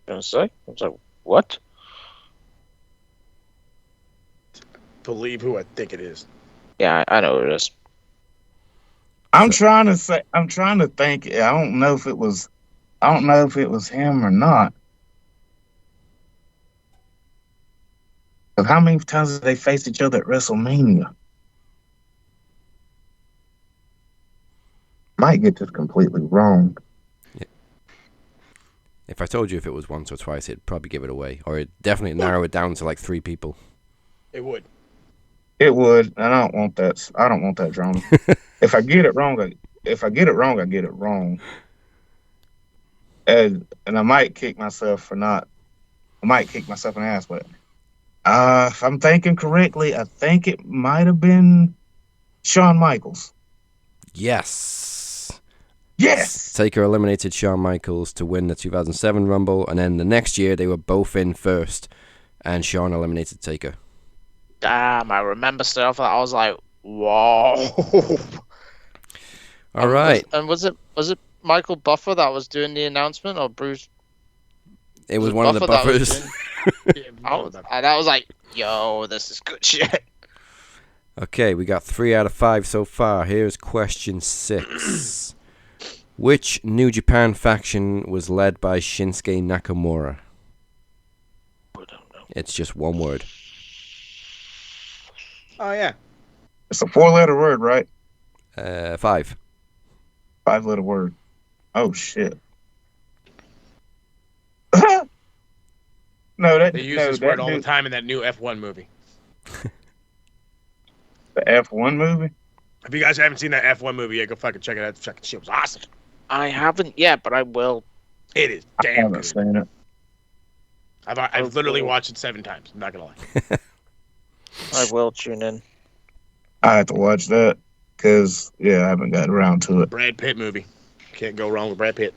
Gonna say? I was like, what? Believe who I think it is. Yeah, I know what it is. I'm trying to think. I don't know if it was him or not. But how many times did they face each other at WrestleMania? Might get this completely wrong. Yeah. If I told you if it was once or twice, it'd probably give it away. Or it'd definitely narrow it down to like 3 people. It would. It would, and I don't want that. I don't want that drama. If I get it wrong, I get it wrong. And I might kick myself in the ass, but if I'm thinking correctly, I think it might have been Shawn Michaels. Yes! Yes! Taker eliminated Shawn Michaels to win the 2007 Rumble, and then the next year they were both in first, and Shawn eliminated Taker. Damn, I remember stuff that I was like, whoa. All right. Was it Michael Buffer that was doing the announcement, or Bruce? It was one of the buffers. I was like, yo, this is good shit. Okay, we got 3 out of 5 so far. Here's question 6. Which New Japan faction was led by Shinsuke Nakamura? I don't know. It's just one word. Oh yeah. It's a 4-letter word, right? 5. 5-letter word. Oh shit. They use this word all the time in that new F1 movie. The F1 movie? If you guys haven't seen that F1 movie yet, go fucking check it out. The fucking shit was awesome. I haven't yet, but I will. It is I damn haven't good. seen it. I've literally watched it 7 times. I'm not gonna lie. I will tune in. I have to watch that because I haven't gotten around to it. Brad Pitt movie. Can't go wrong with Brad Pitt.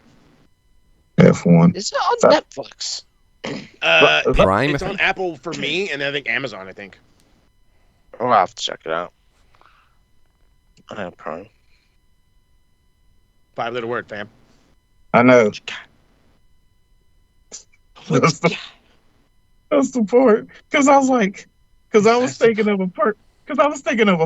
F1. Is it on Netflix? Prime, It's I on think? Apple for me, and I think Amazon. I think. I'll have to check it out. I have Prime. 5-letter word, fam. I know. That's the part. Because I was like, because I was thinking of a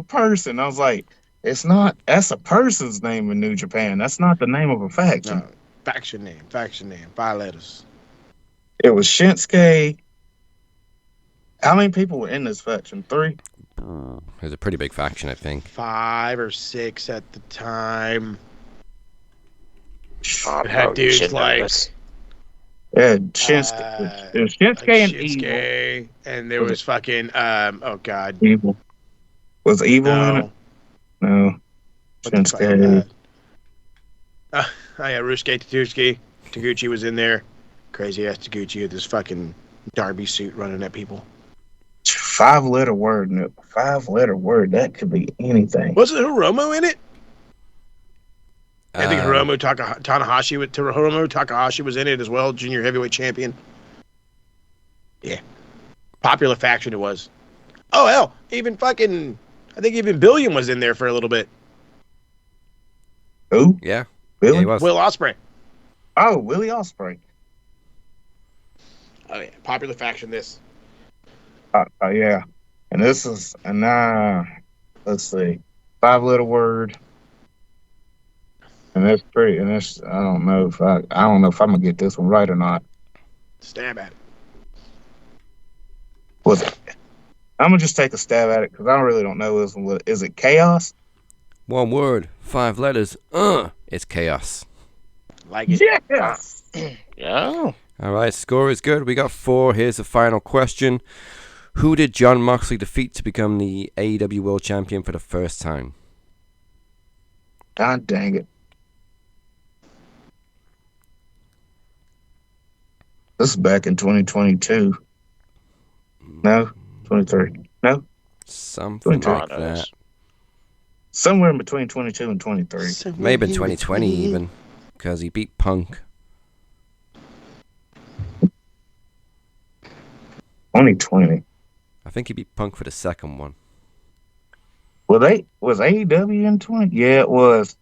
person. I was like, that's a person's name in New Japan. That's not the name of a faction. No, faction name. 5 letters. It was Shinsuke. How many people were in this faction? 3? It was a pretty big faction, I think. 5 or 6 at the time. Oh, It had dudes shit, like Yeah, Shinsuke. It was Shinsuke and Shinsuke, and there was fucking oh god, Evil. Was Evil in it? No. What the fuck Shinsuke. was that? Oh yeah, Rusuke Taguchi was in there. Crazy ass Taguchi with this fucking Derby suit running at people. 5-letter word. No, 5-letter word. That could be anything. Wasn't Hiromu in it? I think Hiromu Takahashi was in it as well, junior heavyweight champion. Yeah. Popular faction it was. Oh, hell. I think even Billion was in there for a little bit. Who? Yeah. Billy? Yeah, he was. Will Ospreay. Oh, Willie Ospreay. Oh, yeah. Popular faction this. Yeah. And this is, let's see, 5-letter word. And that's pretty, I don't know if I'm going to get this one right or not. Stab at it. Was it? I'm going to just take a stab at it because I really don't know this one. Is it Chaos? One word, 5 letters. It's chaos. Like it. Yes! Yeah. All right, score is good. We got 4. Here's the final question. Who did Jon Moxley defeat to become the AEW World Champion for the first time? God dang it. This is back in 2022. No? 23. No? Something 22. like that. Somewhere in between 22 and 23. Maybe 2020 even, because he beat Punk. 2020. I think he beat Punk for the second one. Was AEW in 20? Yeah, it was.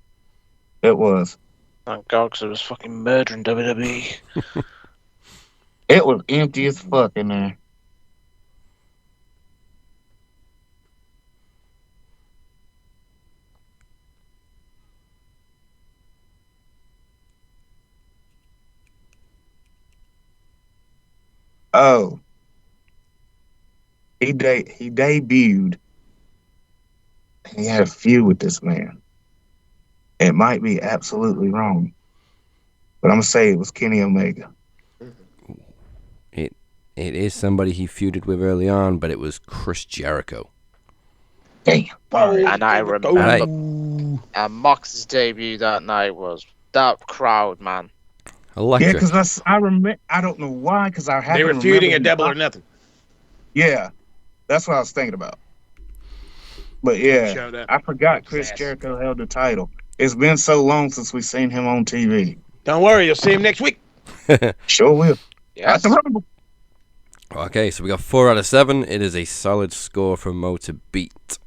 It was. Thank God, because it was fucking murdering WWE. It was empty as fuck in there. Oh. He debuted. And he had a feud with this man. It might be absolutely wrong. But I'm going to say it was Kenny Omega. It is somebody he feuded with early on, but it was Chris Jericho. Damn. And I remember Mox's debut that night was that crowd, man. Electric. Yeah, because I don't know why, because I haven't. They were feuding a double or nothing. Yeah, that's what I was thinking about. But yeah, I forgot Chris Jericho held the title. It's been so long since we've seen him on TV. Don't worry, you'll see him next week. Sure will. Yes. At the Rumble. Okay, so we got 4 out of 7. It is a solid score for Mo to beat.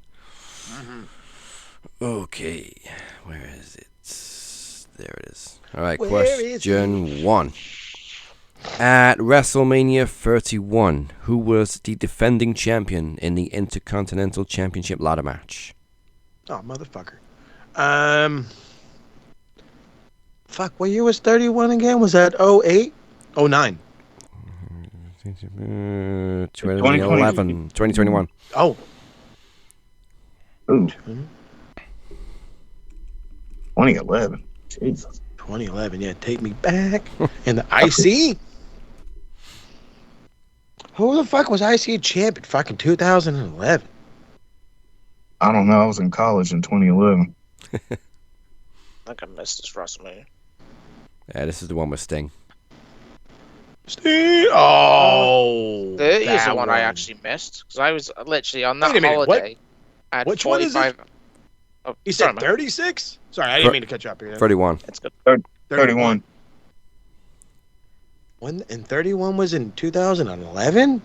Okay, where is it? There it is. All right, question 1. At WrestleMania 31, who was the defending champion in the Intercontinental Championship ladder match? Oh, motherfucker. Fuck, what year was 31 again? Was that 08? 09. 2011. 2021. Oh. Ooh. 2011. Jesus. 2011, yeah, take me back. And the IC? Who the fuck was IC champ in fucking 2011? I don't know. I was in college in 2011. I think I missed this WrestleMania. Yeah, this is the one with Sting. Sting? Oh. There is the one I actually missed, because I was literally on that holiday. At which one is it? Oh, you said 36? Sorry, I didn't mean to cut you up here. 31. That's good. 31. And 31 was in 2011?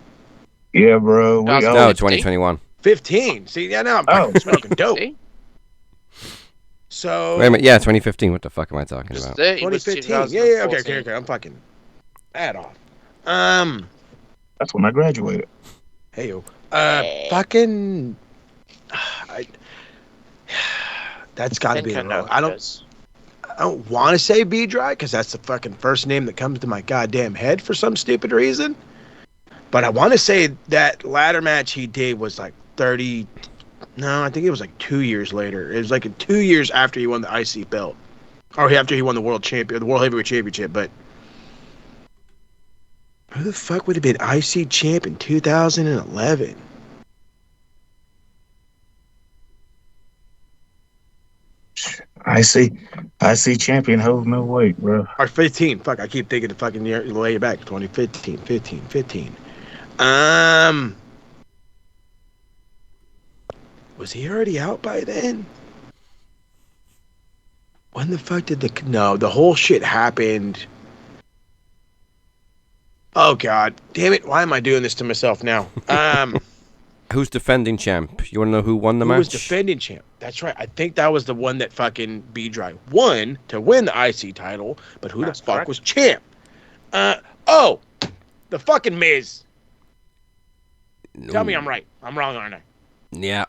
Yeah, bro. No, No, 2021. 15. See, yeah, now I'm fucking smoking dope. See? So Wait a minute. Yeah, 2015. What the fuck am I talking It was about? 2015. Yeah, okay. I'm fucking bad off. That's when I graduated. Hey yo. Fucking that's got to be the wrong. I don't want to say B Dry because that's the fucking first name that comes to my goddamn head for some stupid reason. But I want to say that ladder match he did was like 30. No, I think it was like 2 years later. It was like 2 years after he won the IC belt, or after he won the world heavyweight championship. But who the fuck would have been IC champ in 2011? IC champion holds no weight, bro. Or 15. Fuck, I keep thinking the fucking year, lay it back. 2015, 15. Was he already out by then? When the fuck did the whole shit happened? Oh god, damn it! Why am I doing this to myself now? Who's defending champ? You want to know who won the Who match? was defending champ? That's right. I think that was the one that fucking B-Dry won to win the IC title. But who the fuck was champ? The fucking Miz. Tell me I'm right. I'm wrong, aren't I? Yeah.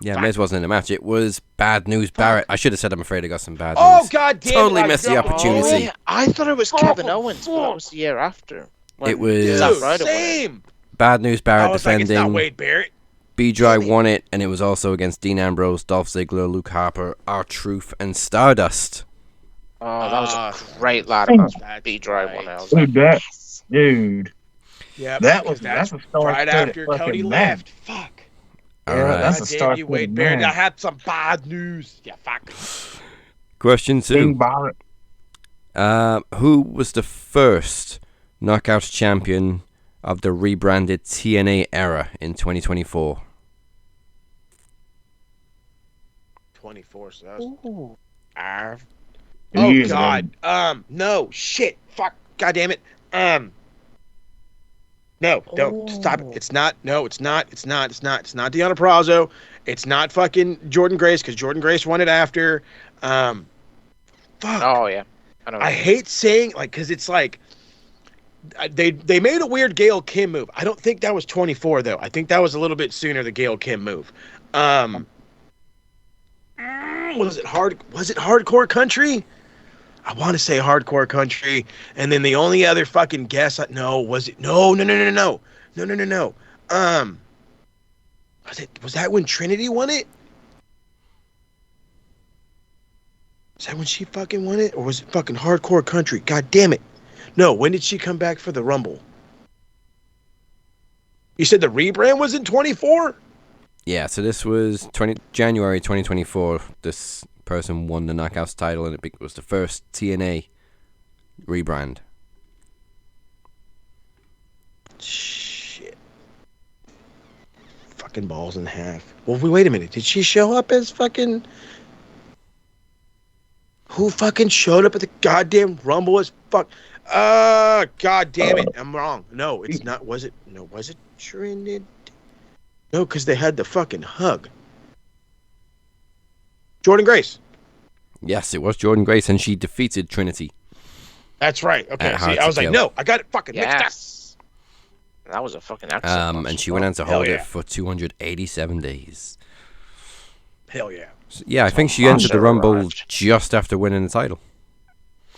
Miz wasn't in the match. It was Bad News Barrett. I should have said I'm afraid I got some bad news. Oh god damn it! Totally missed the opportunity. Oh, yeah. I thought it was Kevin Owens, but it was the year after. It was Dude, same. Bad News I Barrett was like, it's not defending. Wade Barrett. B-Dry won it, and it was also against Dean Ambrose, Dolph Ziggler, Luke Harper, R-Truth, and Stardust. Oh, that was a great ladder match. B-Dry won out. Dude, Yeah, that's a star right after Cody left. Fuck. All right. That's a Damn star. you, Wade Barrett. I had some bad news. Yeah, fuck. Question 2. Barrett. Who was the first Knockouts champion of the rebranded TNA era in 2024? 24, so that was... Oh god. No, shit. Fuck. God damn it. No, don't stop it. It's not Deanna Purrazzo. It's not fucking Jordan Grace, because Jordan Grace won it after. Fuck. Oh, yeah. I hate saying, like, because it's like, they made a weird Gail Kim move. I don't think that was 24, though. I think that was a little bit sooner, the Gail Kim move. Was it Hardcore Country? I want to say Hardcore Country, and then the only other fucking guess was that when Trinity won it? Is that when she fucking won it, or was it fucking Hardcore Country? God damn it! No, when did she come back for the Rumble? You said the rebrand was in 24? Yeah, so this was January 2024. This person won the Knockouts title, and it was the first TNA rebrand. Shit. Fucking balls in half. Well, wait a minute. Did she show up as fucking... Who fucking showed up at the goddamn Rumble as fuck... God damn it. I'm wrong. No, it's not. Was it Trinity? No, because they had the fucking hug. Jordan Grace. Yes, it was Jordan Grace, and she defeated Trinity. That's right. Okay, see, I was like, no, I got it fucking mixed up. That was a fucking excellent match. And she went on to hold it for 287 days. Hell yeah. So, yeah, I think she entered the Rumble just after winning the title.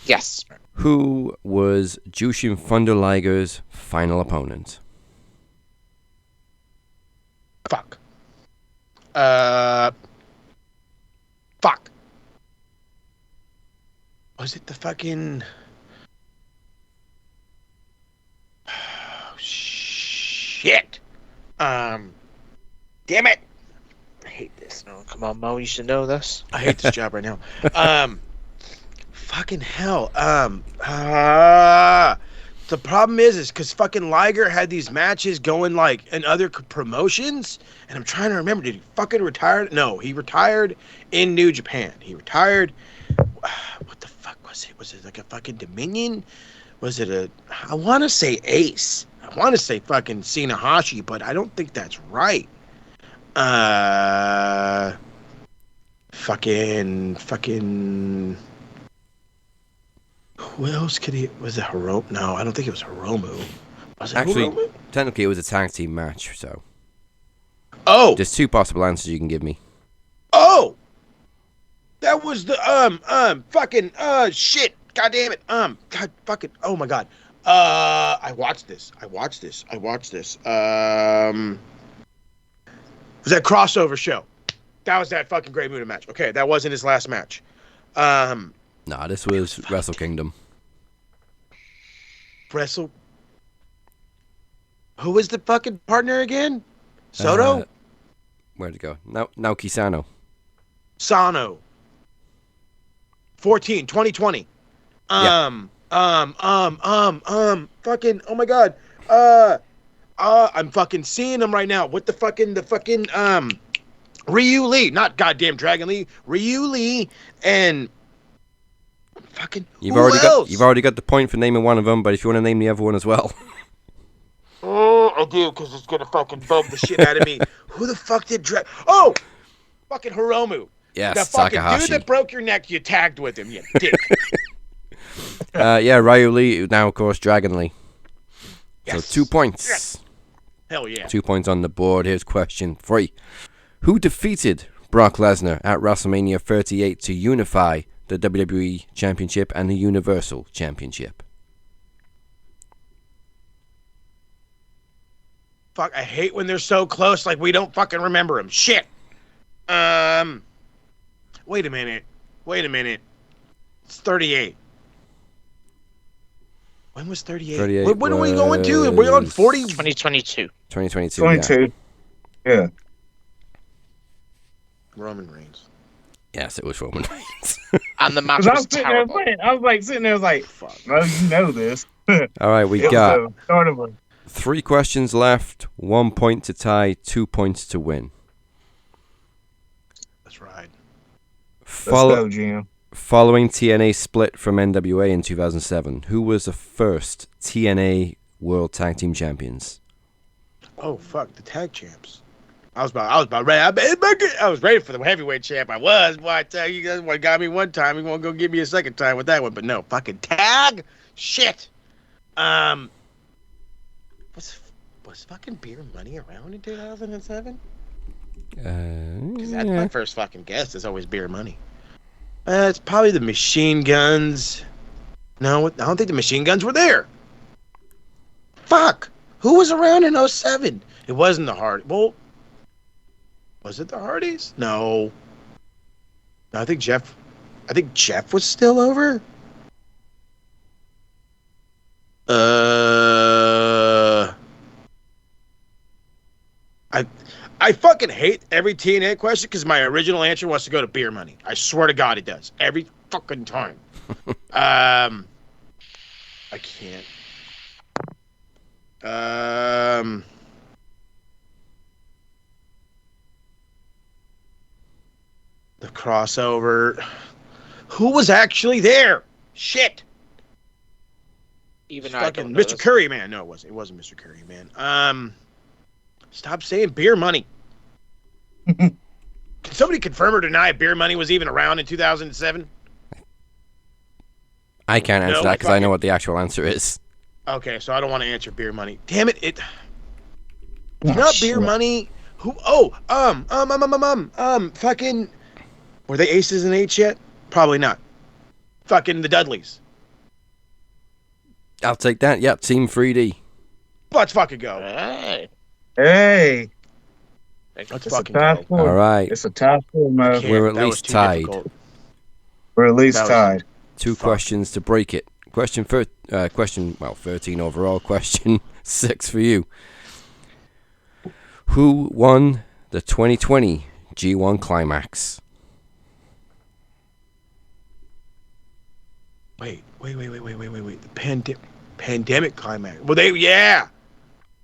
Yes. Who was Jushin Thunder Liger's final opponent? Fuck. Fuck. Was it the fucking... Oh, shit. Damn it. I hate this. Oh, come on, Mo, you should know this. I hate this job right now. Fucking hell. The problem is because fucking Liger had these matches going like in other promotions, and I'm trying to remember. Did he fucking retire? No, he retired in New Japan. He retired. What the fuck was it? Was it like a fucking Dominion? Was it a? I want to say Ace. I want to say fucking Sinahashi, but I don't think that's right. Fucking. Who else could he? Was it Hiromu? No, I don't think it was Hiromu. Was it Actually, Hiromu? technically it was a tag team match, so. Oh! There's two possible answers you can give me. Oh! That was the, fucking, shit. God damn it. God fucking, oh my god. I watched this. Was that crossover show? That was that fucking Great Muta match. Okay, that wasn't his last match. Nah, this was Wrestle Kingdom. Who was the fucking partner again? Soto? Where'd it go? Naoki Sano. Sano. 2020. Fucking, oh my god. I'm fucking seeing him right now. What the fucking, Ryu Lee, not goddamn Dragon Lee, Ryu Lee, and fucking, You've already got the point for naming one of them, but if you want to name the other one as well. Oh, I do, because it's gonna fucking bug the shit out of me. Who the fuck did Oh! Fucking Hiromu. Yes, the fucking Takahashi. dude that broke your neck, you tagged with him, you dick. Yeah, Ryu Lee, now of course Dragon Lee. Yes. So 2 points. Yes. Hell yeah. 2 points on the board. Here's question 3. Who defeated Brock Lesnar at WrestleMania 38 to unify the WWE Championship and the Universal Championship? Fuck, I hate when they're so close, like we don't fucking remember them. Shit. Wait a minute. It's 38. When was 38? 38 when are we going to? We're on 40? 2022. 2022. 22. Yeah. Roman Reigns. Yes, it was Roman Reigns. And the match 'Cause I was was sitting terrible. there playing. I was like sitting there, like, fuck, no, you know this. All right, we It was got the start of a 3 questions left. 1 point to tie, 2 points to win. That's right. Let's go, Jim. Following TNA split from NWA in 2007, who was the first TNA World Tag Team Champions? Oh fuck, the tag champs. I was about ready. I was ready for the heavyweight champ. I was. Boy, I tell you, guys, what got me one time, he won't go get me a second time with that one. But no, fucking tag. Shit. Was fucking Beer Money around in 2007? Because that's my first fucking guess. Is always Beer Money. It's probably the Machine Guns. No, I don't think the Machine Guns were there. Fuck. Who was around in 07? It wasn't the Hardys. Well, was it the Hardys? No. I think Jeff was still over. I fucking hate every TNA question because my original answer wants to go to Beer Money. I swear to God it does. Every fucking time. I can't. The crossover. Who was actually there? Shit. Even It's I fucking don't know Mr. this. Curry Man. No, it wasn't. It wasn't Mr. Curry Man. Stop saying Beer Money. Can somebody confirm or deny Beer Money was even around in 2007? I can't answer No, that because I know fucking- what the actual answer is. Okay, so I don't want to answer Beer Money. Damn it! It's Oh, not shit. Beer Money. Who? Oh, fucking. Were they Aces and Eights yet? Probably not. Fucking the Dudleys. I'll take that. Yep, Team 3D. Let's fucking go. Hey. Hey, Let's it's a fucking tie go. for. All right. It's a tie for, Mo. Can't. We're at That was least too tied. difficult. We're at least That was- tied. 2 questions to break it. Question 13 overall. Question 6 for you. Who won the 2020 G1 Climax? Wait. The pandemic climax. Well, yeah.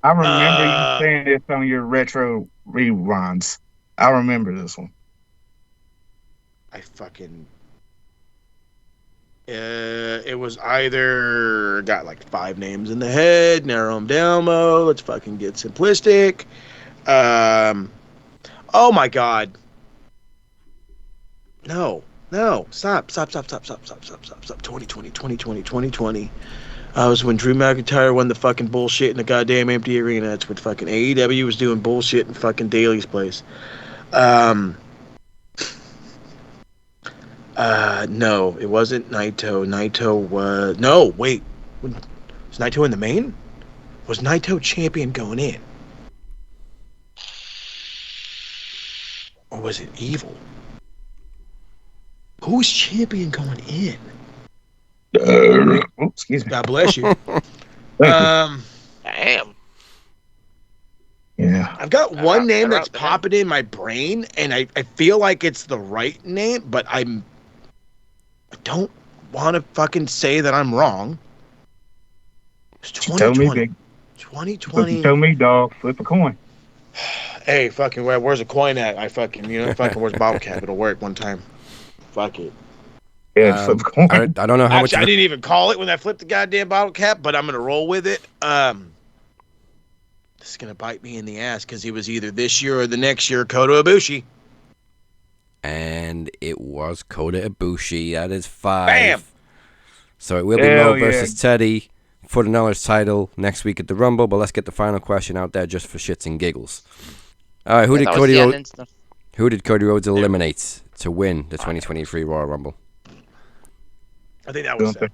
I remember you saying this on your retro rewinds. I remember this one. I fucking. It it was either got like 5 names in the head, narrow them down, Mo. Let's fucking get simplistic. Oh my God. No. Stop. 2020. I was when Drew McIntyre won the fucking bullshit in the goddamn empty arena. That's when fucking AEW was doing bullshit in fucking Daly's place. No, it wasn't Naito. Naito was... No, wait. Was Naito in the main? Was Naito champion going in? Or was it Evil? Who was champion going in? Excuse me. God bless you. Damn. Yeah. I've got one name that's popping in my brain, and I feel like it's the right name, but I don't want to fucking say that I'm wrong. It's 2020. 2020. Tell me, dog. Flip a coin. Hey, fucking, where's the coin at? Where's bottle cap? It'll work one time. Fuck it. Yeah, flip a coin. I don't know how much. I didn't even call it when I flipped the goddamn bottle cap, but I'm gonna roll with it. This is gonna bite me in the ass because he was either this year or the next year, Kota Ibushi. And it was Kota Ibushi. That is 5. Bam! So it will be Mo versus Teddy for the knowledge title next week at the Rumble. But let's get the final question out there just for shits and giggles. All right, who did Cody Rhodes eliminate to win the 2023 Royal Rumble? I think that was Seth.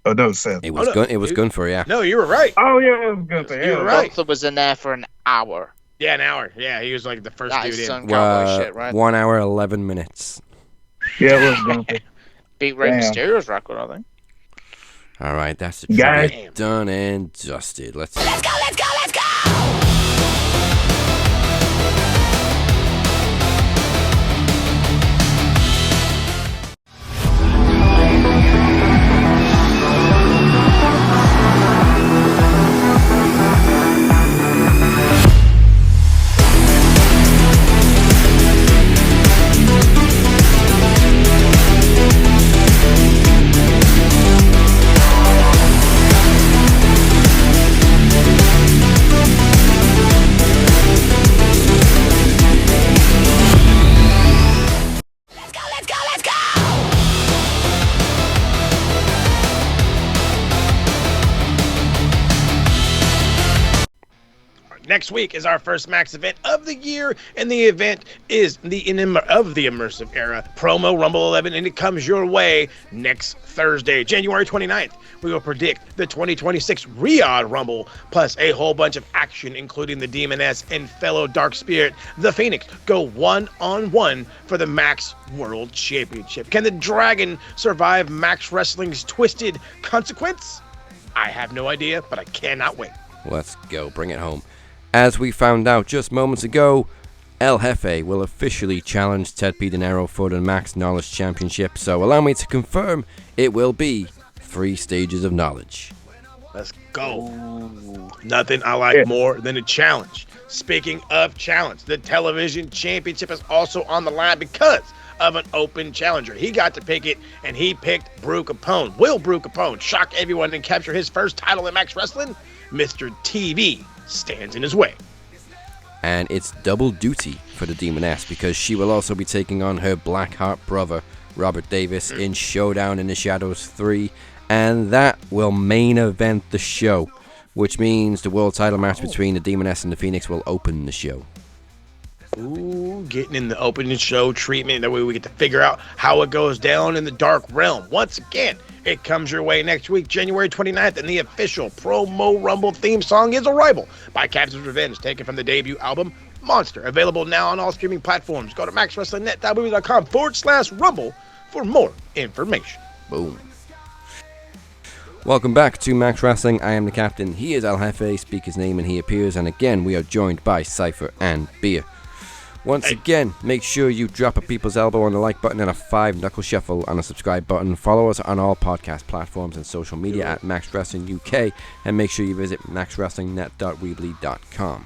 Oh, that was Seth. It was Gunther, yeah. No, you were right. Oh, yeah, it was Gunther. You were right. Gunther was in there for an hour. Yeah, an hour. Yeah, he was like the first dude in. Some cowboy shit, right? 1 hour, 11 minutes. Yeah, it was Gunther. Beat Rey Mysterio's record, I think. All right, that's the trivia done and dusted. Let's go! Next week is our first Max event of the year, and the event is the Immersive Era Promo Rumble 11, and it comes your way next Thursday, January 29th. We will predict the 2026 Riyadh Rumble, plus a whole bunch of action, including the Demoness and fellow Dark Spirit, the Phoenix, go one-on-one for the Max World Championship. Can the Dragon survive Max Wrestling's twisted consequence? I have no idea, but I cannot wait. Let's go. Bring it home. As we found out just moments ago, El Jefe will officially challenge Tedd P Dinero for the Max Knowledge Championship, so allow me to confirm it will be 3 stages of knowledge. Let's go. Nothing I like more than a challenge. Speaking of challenge, the television championship is also on the line because of an open challenger. He got to pick it, and he picked Brew Capone. Will Brew Capone shock everyone and capture his first title in Max Wrestling? Mr. TV stands in his way. And it's double duty for the Demoness because she will also be taking on her Blackheart brother, Robert Davis, in Showdown in the Shadows 3, and that will main event the show, which means the world title match between the Demoness and the Phoenix will open the show. Ooh, getting in the opening show treatment. That way we get to figure out how it goes down in the Dark Realm. Once again, it comes your way next week, January 29th, and the official Promo Rumble theme song is Arrival by Captain's Revenge, taken from the debut album Monster. Available now on all streaming platforms. Go to maxwrestlingnet.com/rumble for more information. Boom. Welcome back to Max Wrestling. I am the captain. He is El Jefe. Speak his name and he appears. And again, we are joined by Cypher and Beer. Once again, make sure you drop a people's elbow on the like button and a 5-knuckle shuffle on the subscribe button. Follow us on all podcast platforms and social media at Max Wrestling UK, and make sure you visit maxwrestlingnet.weebly.com.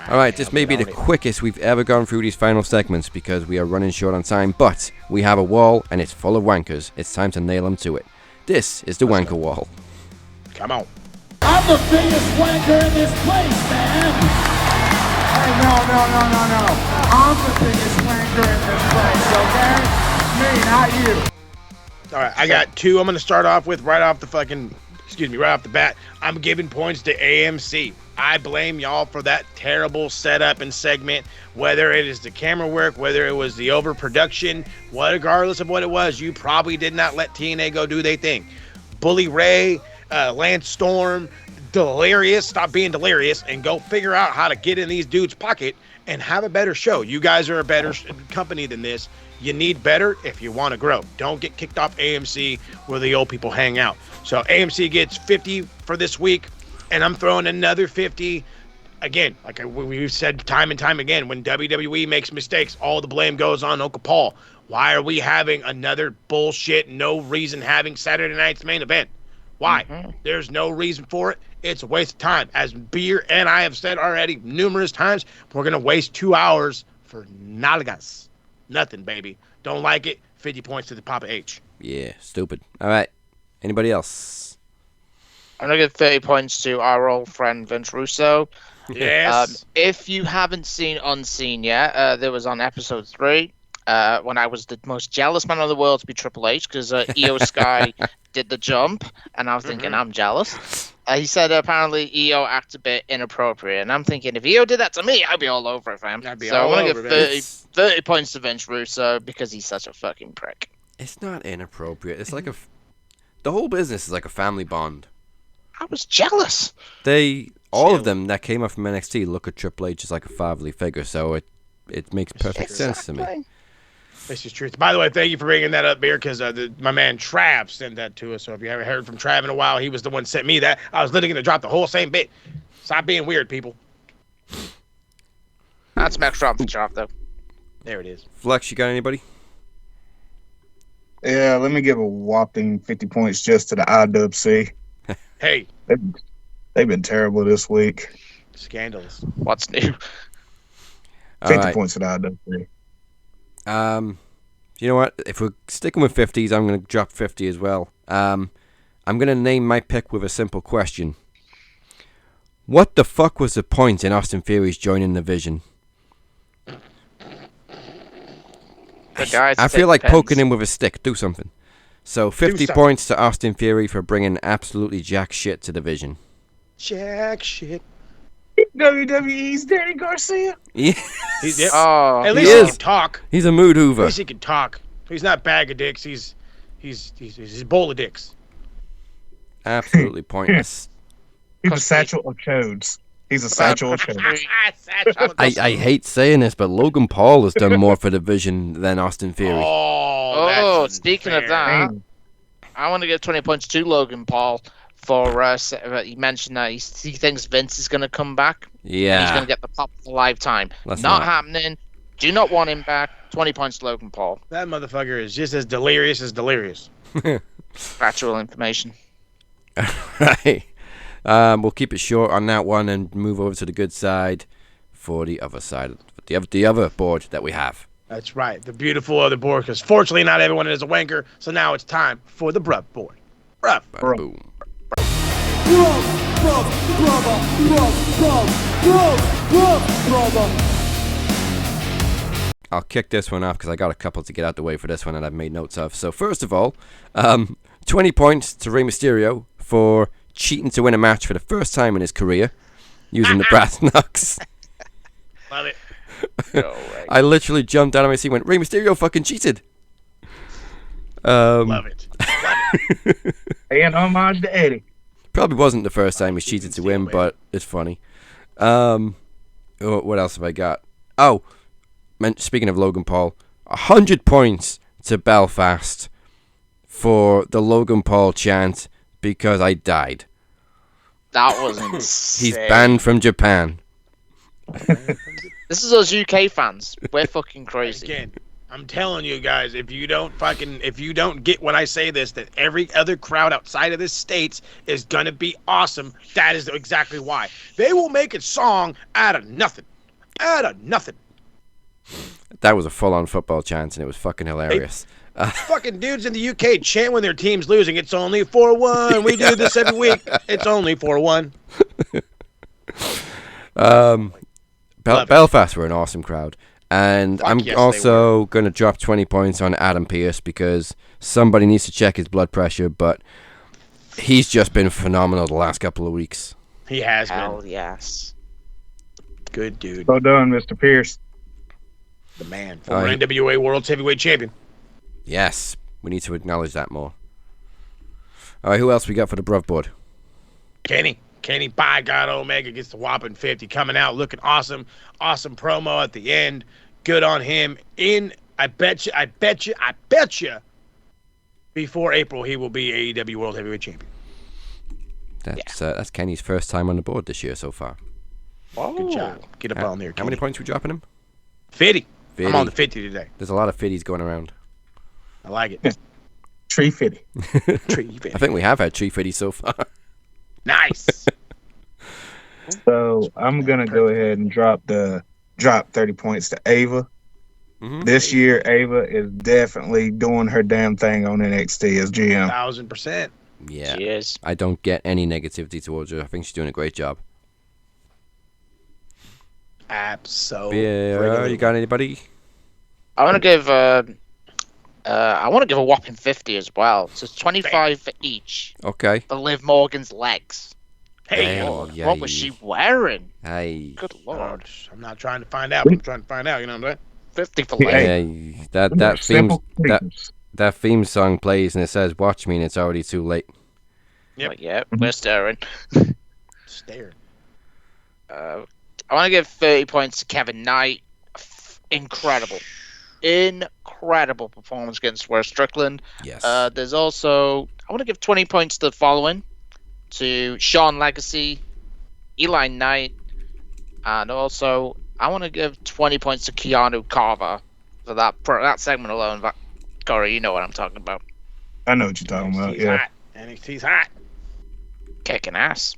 Alright, this may be the quickest we've ever gone through these final segments because we are running short on time, but we have a wall and it's full of wankers. It's time to nail them to it. This is the Wanker Wall. Come on. I'm the biggest wanker in this place, man. Hey, no. I'm the biggest wanker in this place, okay? Me, not you. All right, I got two. I'm going to start off with right off the bat. I'm giving points to AMC. I blame y'all for that terrible setup and segment, whether it is the camera work, whether it was the overproduction, regardless of what it was, you probably did not let TNA go do their thing. Bully Ray, Lance Storm, Delirious, stop being delirious and go figure out how to get in these dudes' pocket and have a better show. You guys are a better company than this. You need better if you want to grow. Don't get kicked off AMC where the old people hang out. So AMC gets 50 for this week, and I'm throwing another 50. Again, like we've said time and time again, when WWE makes mistakes, all the blame goes on Uncle Paul. Why are we having another bullshit, no reason having Saturday night's main event? Why? There's no reason for it. It's a waste of time. As Beer and I have said already numerous times, we're going to waste 2 hours for nalgas. Nothing, baby. Don't like it. 50 points to the Papa H. Yeah, stupid. All right. Anybody else? I'm going to give 30 points to our old friend Vince Russo. Yes. If you haven't seen Unseen yet, there was on episode 3 when I was the most jealous man in the world to be Triple H because Io Sky did the jump, and I was thinking, I'm jealous. He said apparently Io acted a bit inappropriate, and I'm thinking if Io did that to me, I'd be all over it, fam. I'd be so all I'm over going to give 30 points to Vince Russo because he's such a fucking prick. It's not inappropriate. It's like the whole business is like a family bond. I was jealous. All of them that came up from NXT look at Triple H as like a fatherly figure, so it makes perfect sense to me. This is truth. By the way, thank you for bringing that up, Beer, because my man Trav sent that to us. So if you haven't heard from Trav in a while, he was the one that sent me that. I was literally going to drop the whole same bit. Stop being weird, people. That's Max drop for Chop, though. There it is. Flex, you got anybody? Yeah, let me give a whopping 50 points just to the IWC. Hey. They've been terrible this week. Scandalous. What's new? 50 points to the IWC. You know what? If we're sticking with 50s, I'm going to drop 50 as well. I'm going to name my pick with a simple question. What the fuck was the point in Austin Theory's joining the Vision? I feel like poking him with a stick. Do something. So 50 points to Austin Theory for bringing absolutely jack shit to the Vision. Jack shit. WWE's Danny Garcia. Yeah. At least he can talk. He's a mood hoover. At least he can talk. He's not bag of dicks. He's a bowl of dicks. Absolutely pointless. He's a satchel of chodes. He's a satchel of chodes. I hate saying this, but Logan Paul has done more for the Vision than Austin Theory. Speaking of that, I want to give 20 points to Logan Paul for he mentioned that he thinks Vince is going to come back. Yeah. He's going to get the pop of a lifetime. Not happening. Do not want him back. 20 points to Logan Paul. That motherfucker is just as delirious. Factual information. Right. We'll keep it short on that one and move over to the good side for the other side, the other board that we have. That's right, the beautiful other board, because fortunately not everyone is a wanker, so now it's time for the bruv board. Bruv. Boom. I'll kick this one off because I got a couple to get out the way for this one that I've made notes of. So first of all, 20 points to Rey Mysterio for cheating to win a match for the first time in his career using the brass knucks. Love it. No way. I literally jumped out of my seat and went, Rey Mysterio fucking cheated. Love it. And homage to Eddie. Probably wasn't the first time he's cheated to win, but it's funny. What else have I got? Oh, speaking of Logan Paul, 100 points to Belfast for the Logan Paul chant because I died. That was insane. He's banned from Japan. This is us UK fans. We're fucking crazy. Again, I'm telling you guys, if you don't get when I say this, that every other crowd outside of this states is gonna be awesome. That is exactly why. They will make a song out of nothing. Out of nothing. That was a full-on football chant, and it was fucking hilarious. Fucking dudes in the UK chant when their team's losing. It's only 4-1. We do this every week. It's only 4-1. Belfast were an awesome crowd. And I'm also going to drop 20 points on Adam Pearce because somebody needs to check his blood pressure, but he's just been phenomenal the last couple of weeks. He has been. Hell yes. Good dude. Well done, Mr. Pierce. The man. Former NWA World Heavyweight Champion. Yes. We need to acknowledge that more. All right, who else we got for the bruv board? Kenny, by God, Omega gets the whopping 50. Coming out looking awesome. Awesome promo at the end. Good on him. I bet you, before April, he will be AEW World Heavyweight Champion. That's Kenny's first time on the board this year so far. Oh. Good job. Get up on there, Kenny. How many points are we dropping him? 50. I'm on the 50 today. There's a lot of 50s going around. I like it. Tree 50. Tree 50. I think we have had tree 50 so far. Nice. So I'm going to go ahead and drop 30 points to Ava. Mm-hmm. This year, Ava is definitely doing her damn thing on NXT as GM. 1,000%. Yeah. She is. I don't get any negativity towards her. I think she's doing a great job. Absolutely. Yeah, you got anybody? I want to give a whopping 50 as well. So it's 25 for each. Okay. For Liv Morgan's legs. Hey, what was she wearing? Hey. Good lord. I'm not trying to find out, but I'm trying to find out, you know what I'm saying? 50 for legs. Yeah, that theme song plays and it says watch me and it's already too late. Yep. But yeah, we're staring. Staring. I want to give 30 points to Kevin Knight. Incredible performance against West Strickland. Yes. There's also, I want to give 20 points to the following. To Sean Legacy, Eli Knight, and also I want to give 20 points to Keanu Carver for that segment alone. Corey, you know what I'm talking about. I know what you're talking about. Yeah. NXT's hot. Kicking ass.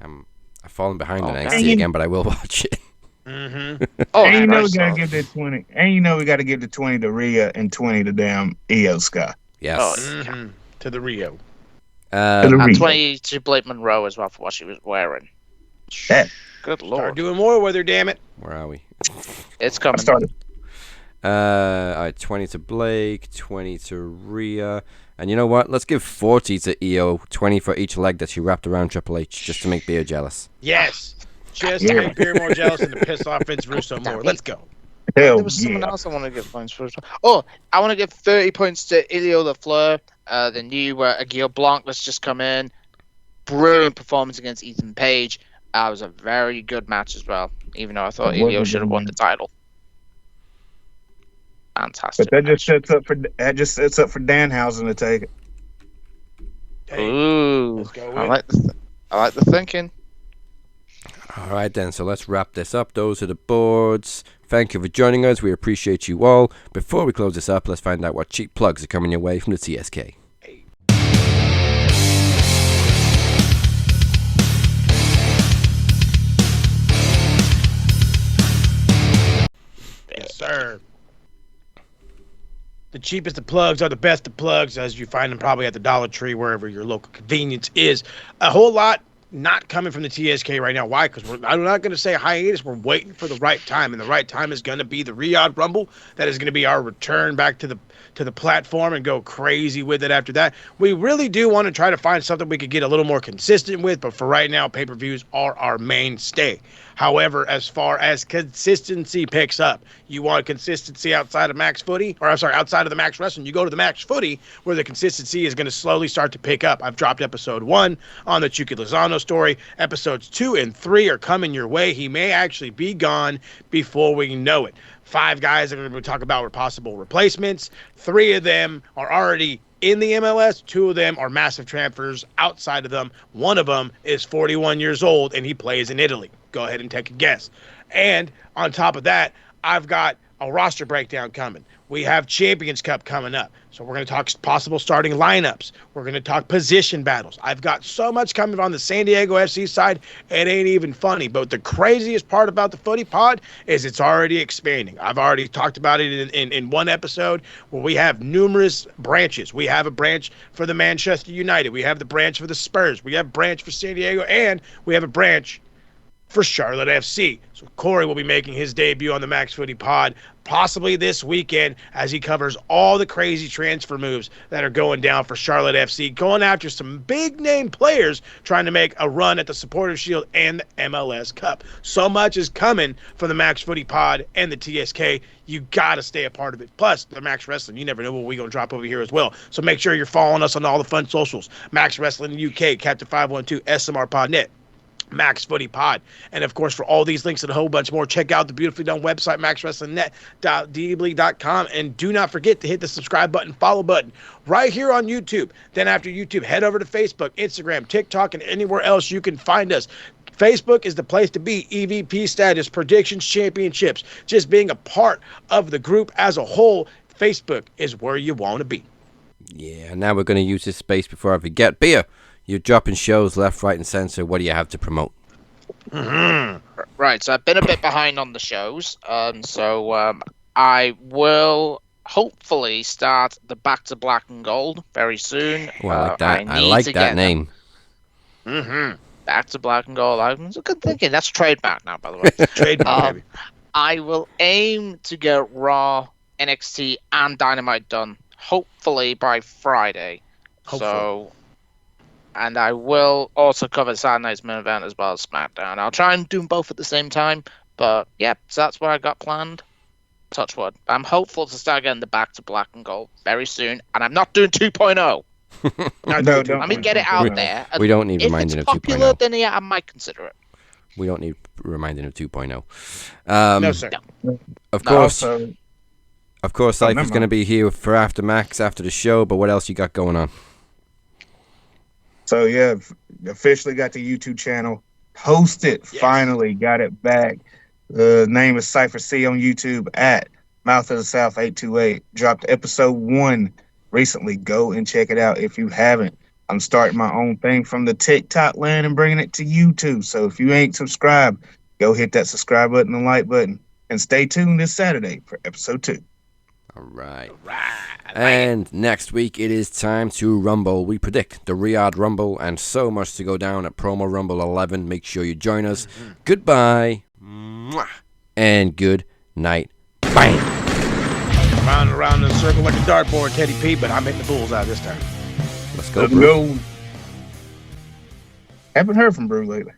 I've fallen behind on NXT again, but I will watch it. Mm-hmm. And you know we gotta give that 20. And you know we gotta give the 20 to Rhea and 20 to damn Io Sky. Yes. Mm-hmm. To the Rio. And 20 to Blake Monroe as well for what she was wearing. Good lord. Start doing more with her, damn it. Where are we? It's coming. All right, 20 to Blake, 20 to Rhea. And you know what? Let's give 40 to Io, 20 for each leg that she wrapped around Triple H, just to make Beer jealous. Yes. Just to make Beer more jealous and to piss off Vince Russo more. Let's go. There was someone else I want to give points for. Oh, I want to give 30 points to Ilio LaFleur. The new Aguirre Blanc that's just come in. Brilliant performance against Ethan Page. It was a very good match as well, even though I thought Ilio should have won the title. Fantastic. But that just sets up for Danhausen to take it. Hey, ooh, I like the thinking. All right, then, so let's wrap this up. Those are the boards. Thank you for joining us. We appreciate you all. Before we close this up, let's find out what cheap plugs are coming your way from the TSK. Yes, sir. The cheapest of plugs are the best of plugs, as you find them probably at the Dollar Tree, wherever your local convenience is. A whole lot not coming from the TSK right now. Why? Because I'm not going to say hiatus. We're waiting for the right time, and the right time is going to be the Riyadh Rumble. That is going to be our return back to the platform and go crazy with it after that. We really do want to try to find something we could get a little more consistent with, but for right now, pay-per-views are our mainstay. However, as far as consistency picks up, you want consistency outside of outside of the Max Wrestling, you go to the Max Footy, where the consistency is going to slowly start to pick up. I've dropped episode 1 on the Chucky Lozano story. Episodes 2 and 3 are coming your way. He may actually be gone before we know it. 5 guys that we're going to talk about were possible replacements. 3 of them are already in the MLS. 2 of them are massive transfers outside of them. 1 of them is 41 years old, and he plays in Italy. Go ahead and take a guess. And on top of that, I've got a roster breakdown coming. We have Champions Cup coming up. So we're going to talk possible starting lineups. We're going to talk position battles. I've got so much coming on the San Diego FC side, it ain't even funny. But the craziest part about the Footy Pod is it's already expanding. I've already talked about it in one episode where we have numerous branches. We have a branch for the Manchester United. We have the branch for the Spurs. We have a branch for San Diego. And we have a branch for Charlotte FC. So Corey will be making his debut on the Max Footy Pod possibly this weekend as he covers all the crazy transfer moves that are going down for Charlotte FC, going after some big name players trying to make a run at the Supporters Shield and the MLS Cup. So much is coming from the Max Footy Pod and the TSK. You got to stay a part of it. Plus, the Max Wrestling, you never know what we're going to drop over here as well. So make sure you're following us on all the fun socials. Max Wrestling UK, Captain 512, SMR Podnet, Max Footy Pod. And of course, for all these links and a whole bunch more, check out the beautifully done website, maxwrestlingnet.dbly.com. And do not forget to hit the subscribe button, follow button right here on YouTube. Then after YouTube, head over to Facebook, Instagram, TikTok, and anywhere else you can find us. Facebook is the place to be. EVP status, predictions, championships, just being a part of the group as a whole. Facebook is where you want to be. Yeah, now we're going to use this space before I forget. Beer, you're dropping shows left, right, and center. What do you have to promote? Right, so I've been a bit behind on the shows. I will hopefully start the Back to Black and Gold very soon. Well, I like that. I like that name. Back to Black and Gold. It's a good thinking. That's trademark now, by the way. Trademark, baby. I will aim to get Raw, NXT, and Dynamite done, hopefully by Friday. So, and I will also cover Saturday night's main event as well as SmackDown. I'll try and do them both at the same time. But yeah, so that's what I got planned. Touch wood. I'm hopeful to start getting the Back to Black and Gold very soon. And I'm not doing 2.0. No, Let me get it out there. We don't need reminding of 2.0. If it's popular, then yeah, I might consider it. We don't need reminding of 2.0. No, sir. Of course, Cypher's going to be here for After Max after the show, but what else you got going on? So, yeah, officially got the YouTube channel posted. Yes. Finally got it back. The name is Cypher C on YouTube at Mouth of the South 828. Dropped episode 1 recently. Go and check it out if you haven't. I'm starting my own thing from the TikTok land and bringing it to YouTube. So if you ain't subscribed, go hit that subscribe button and like button. And stay tuned this Saturday for episode 2. All right. And next week, it is time to Rumble. We predict the Riyadh Rumble and so much to go down at Promo Rumble 11. Make sure you join us. Goodbye. And good night. Bang. Round and around in a circle like a dartboard, Teddy P, but I'm hitting the bullseye this time. Let's go, bro. Haven't heard from Brew lately.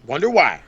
Wonder why.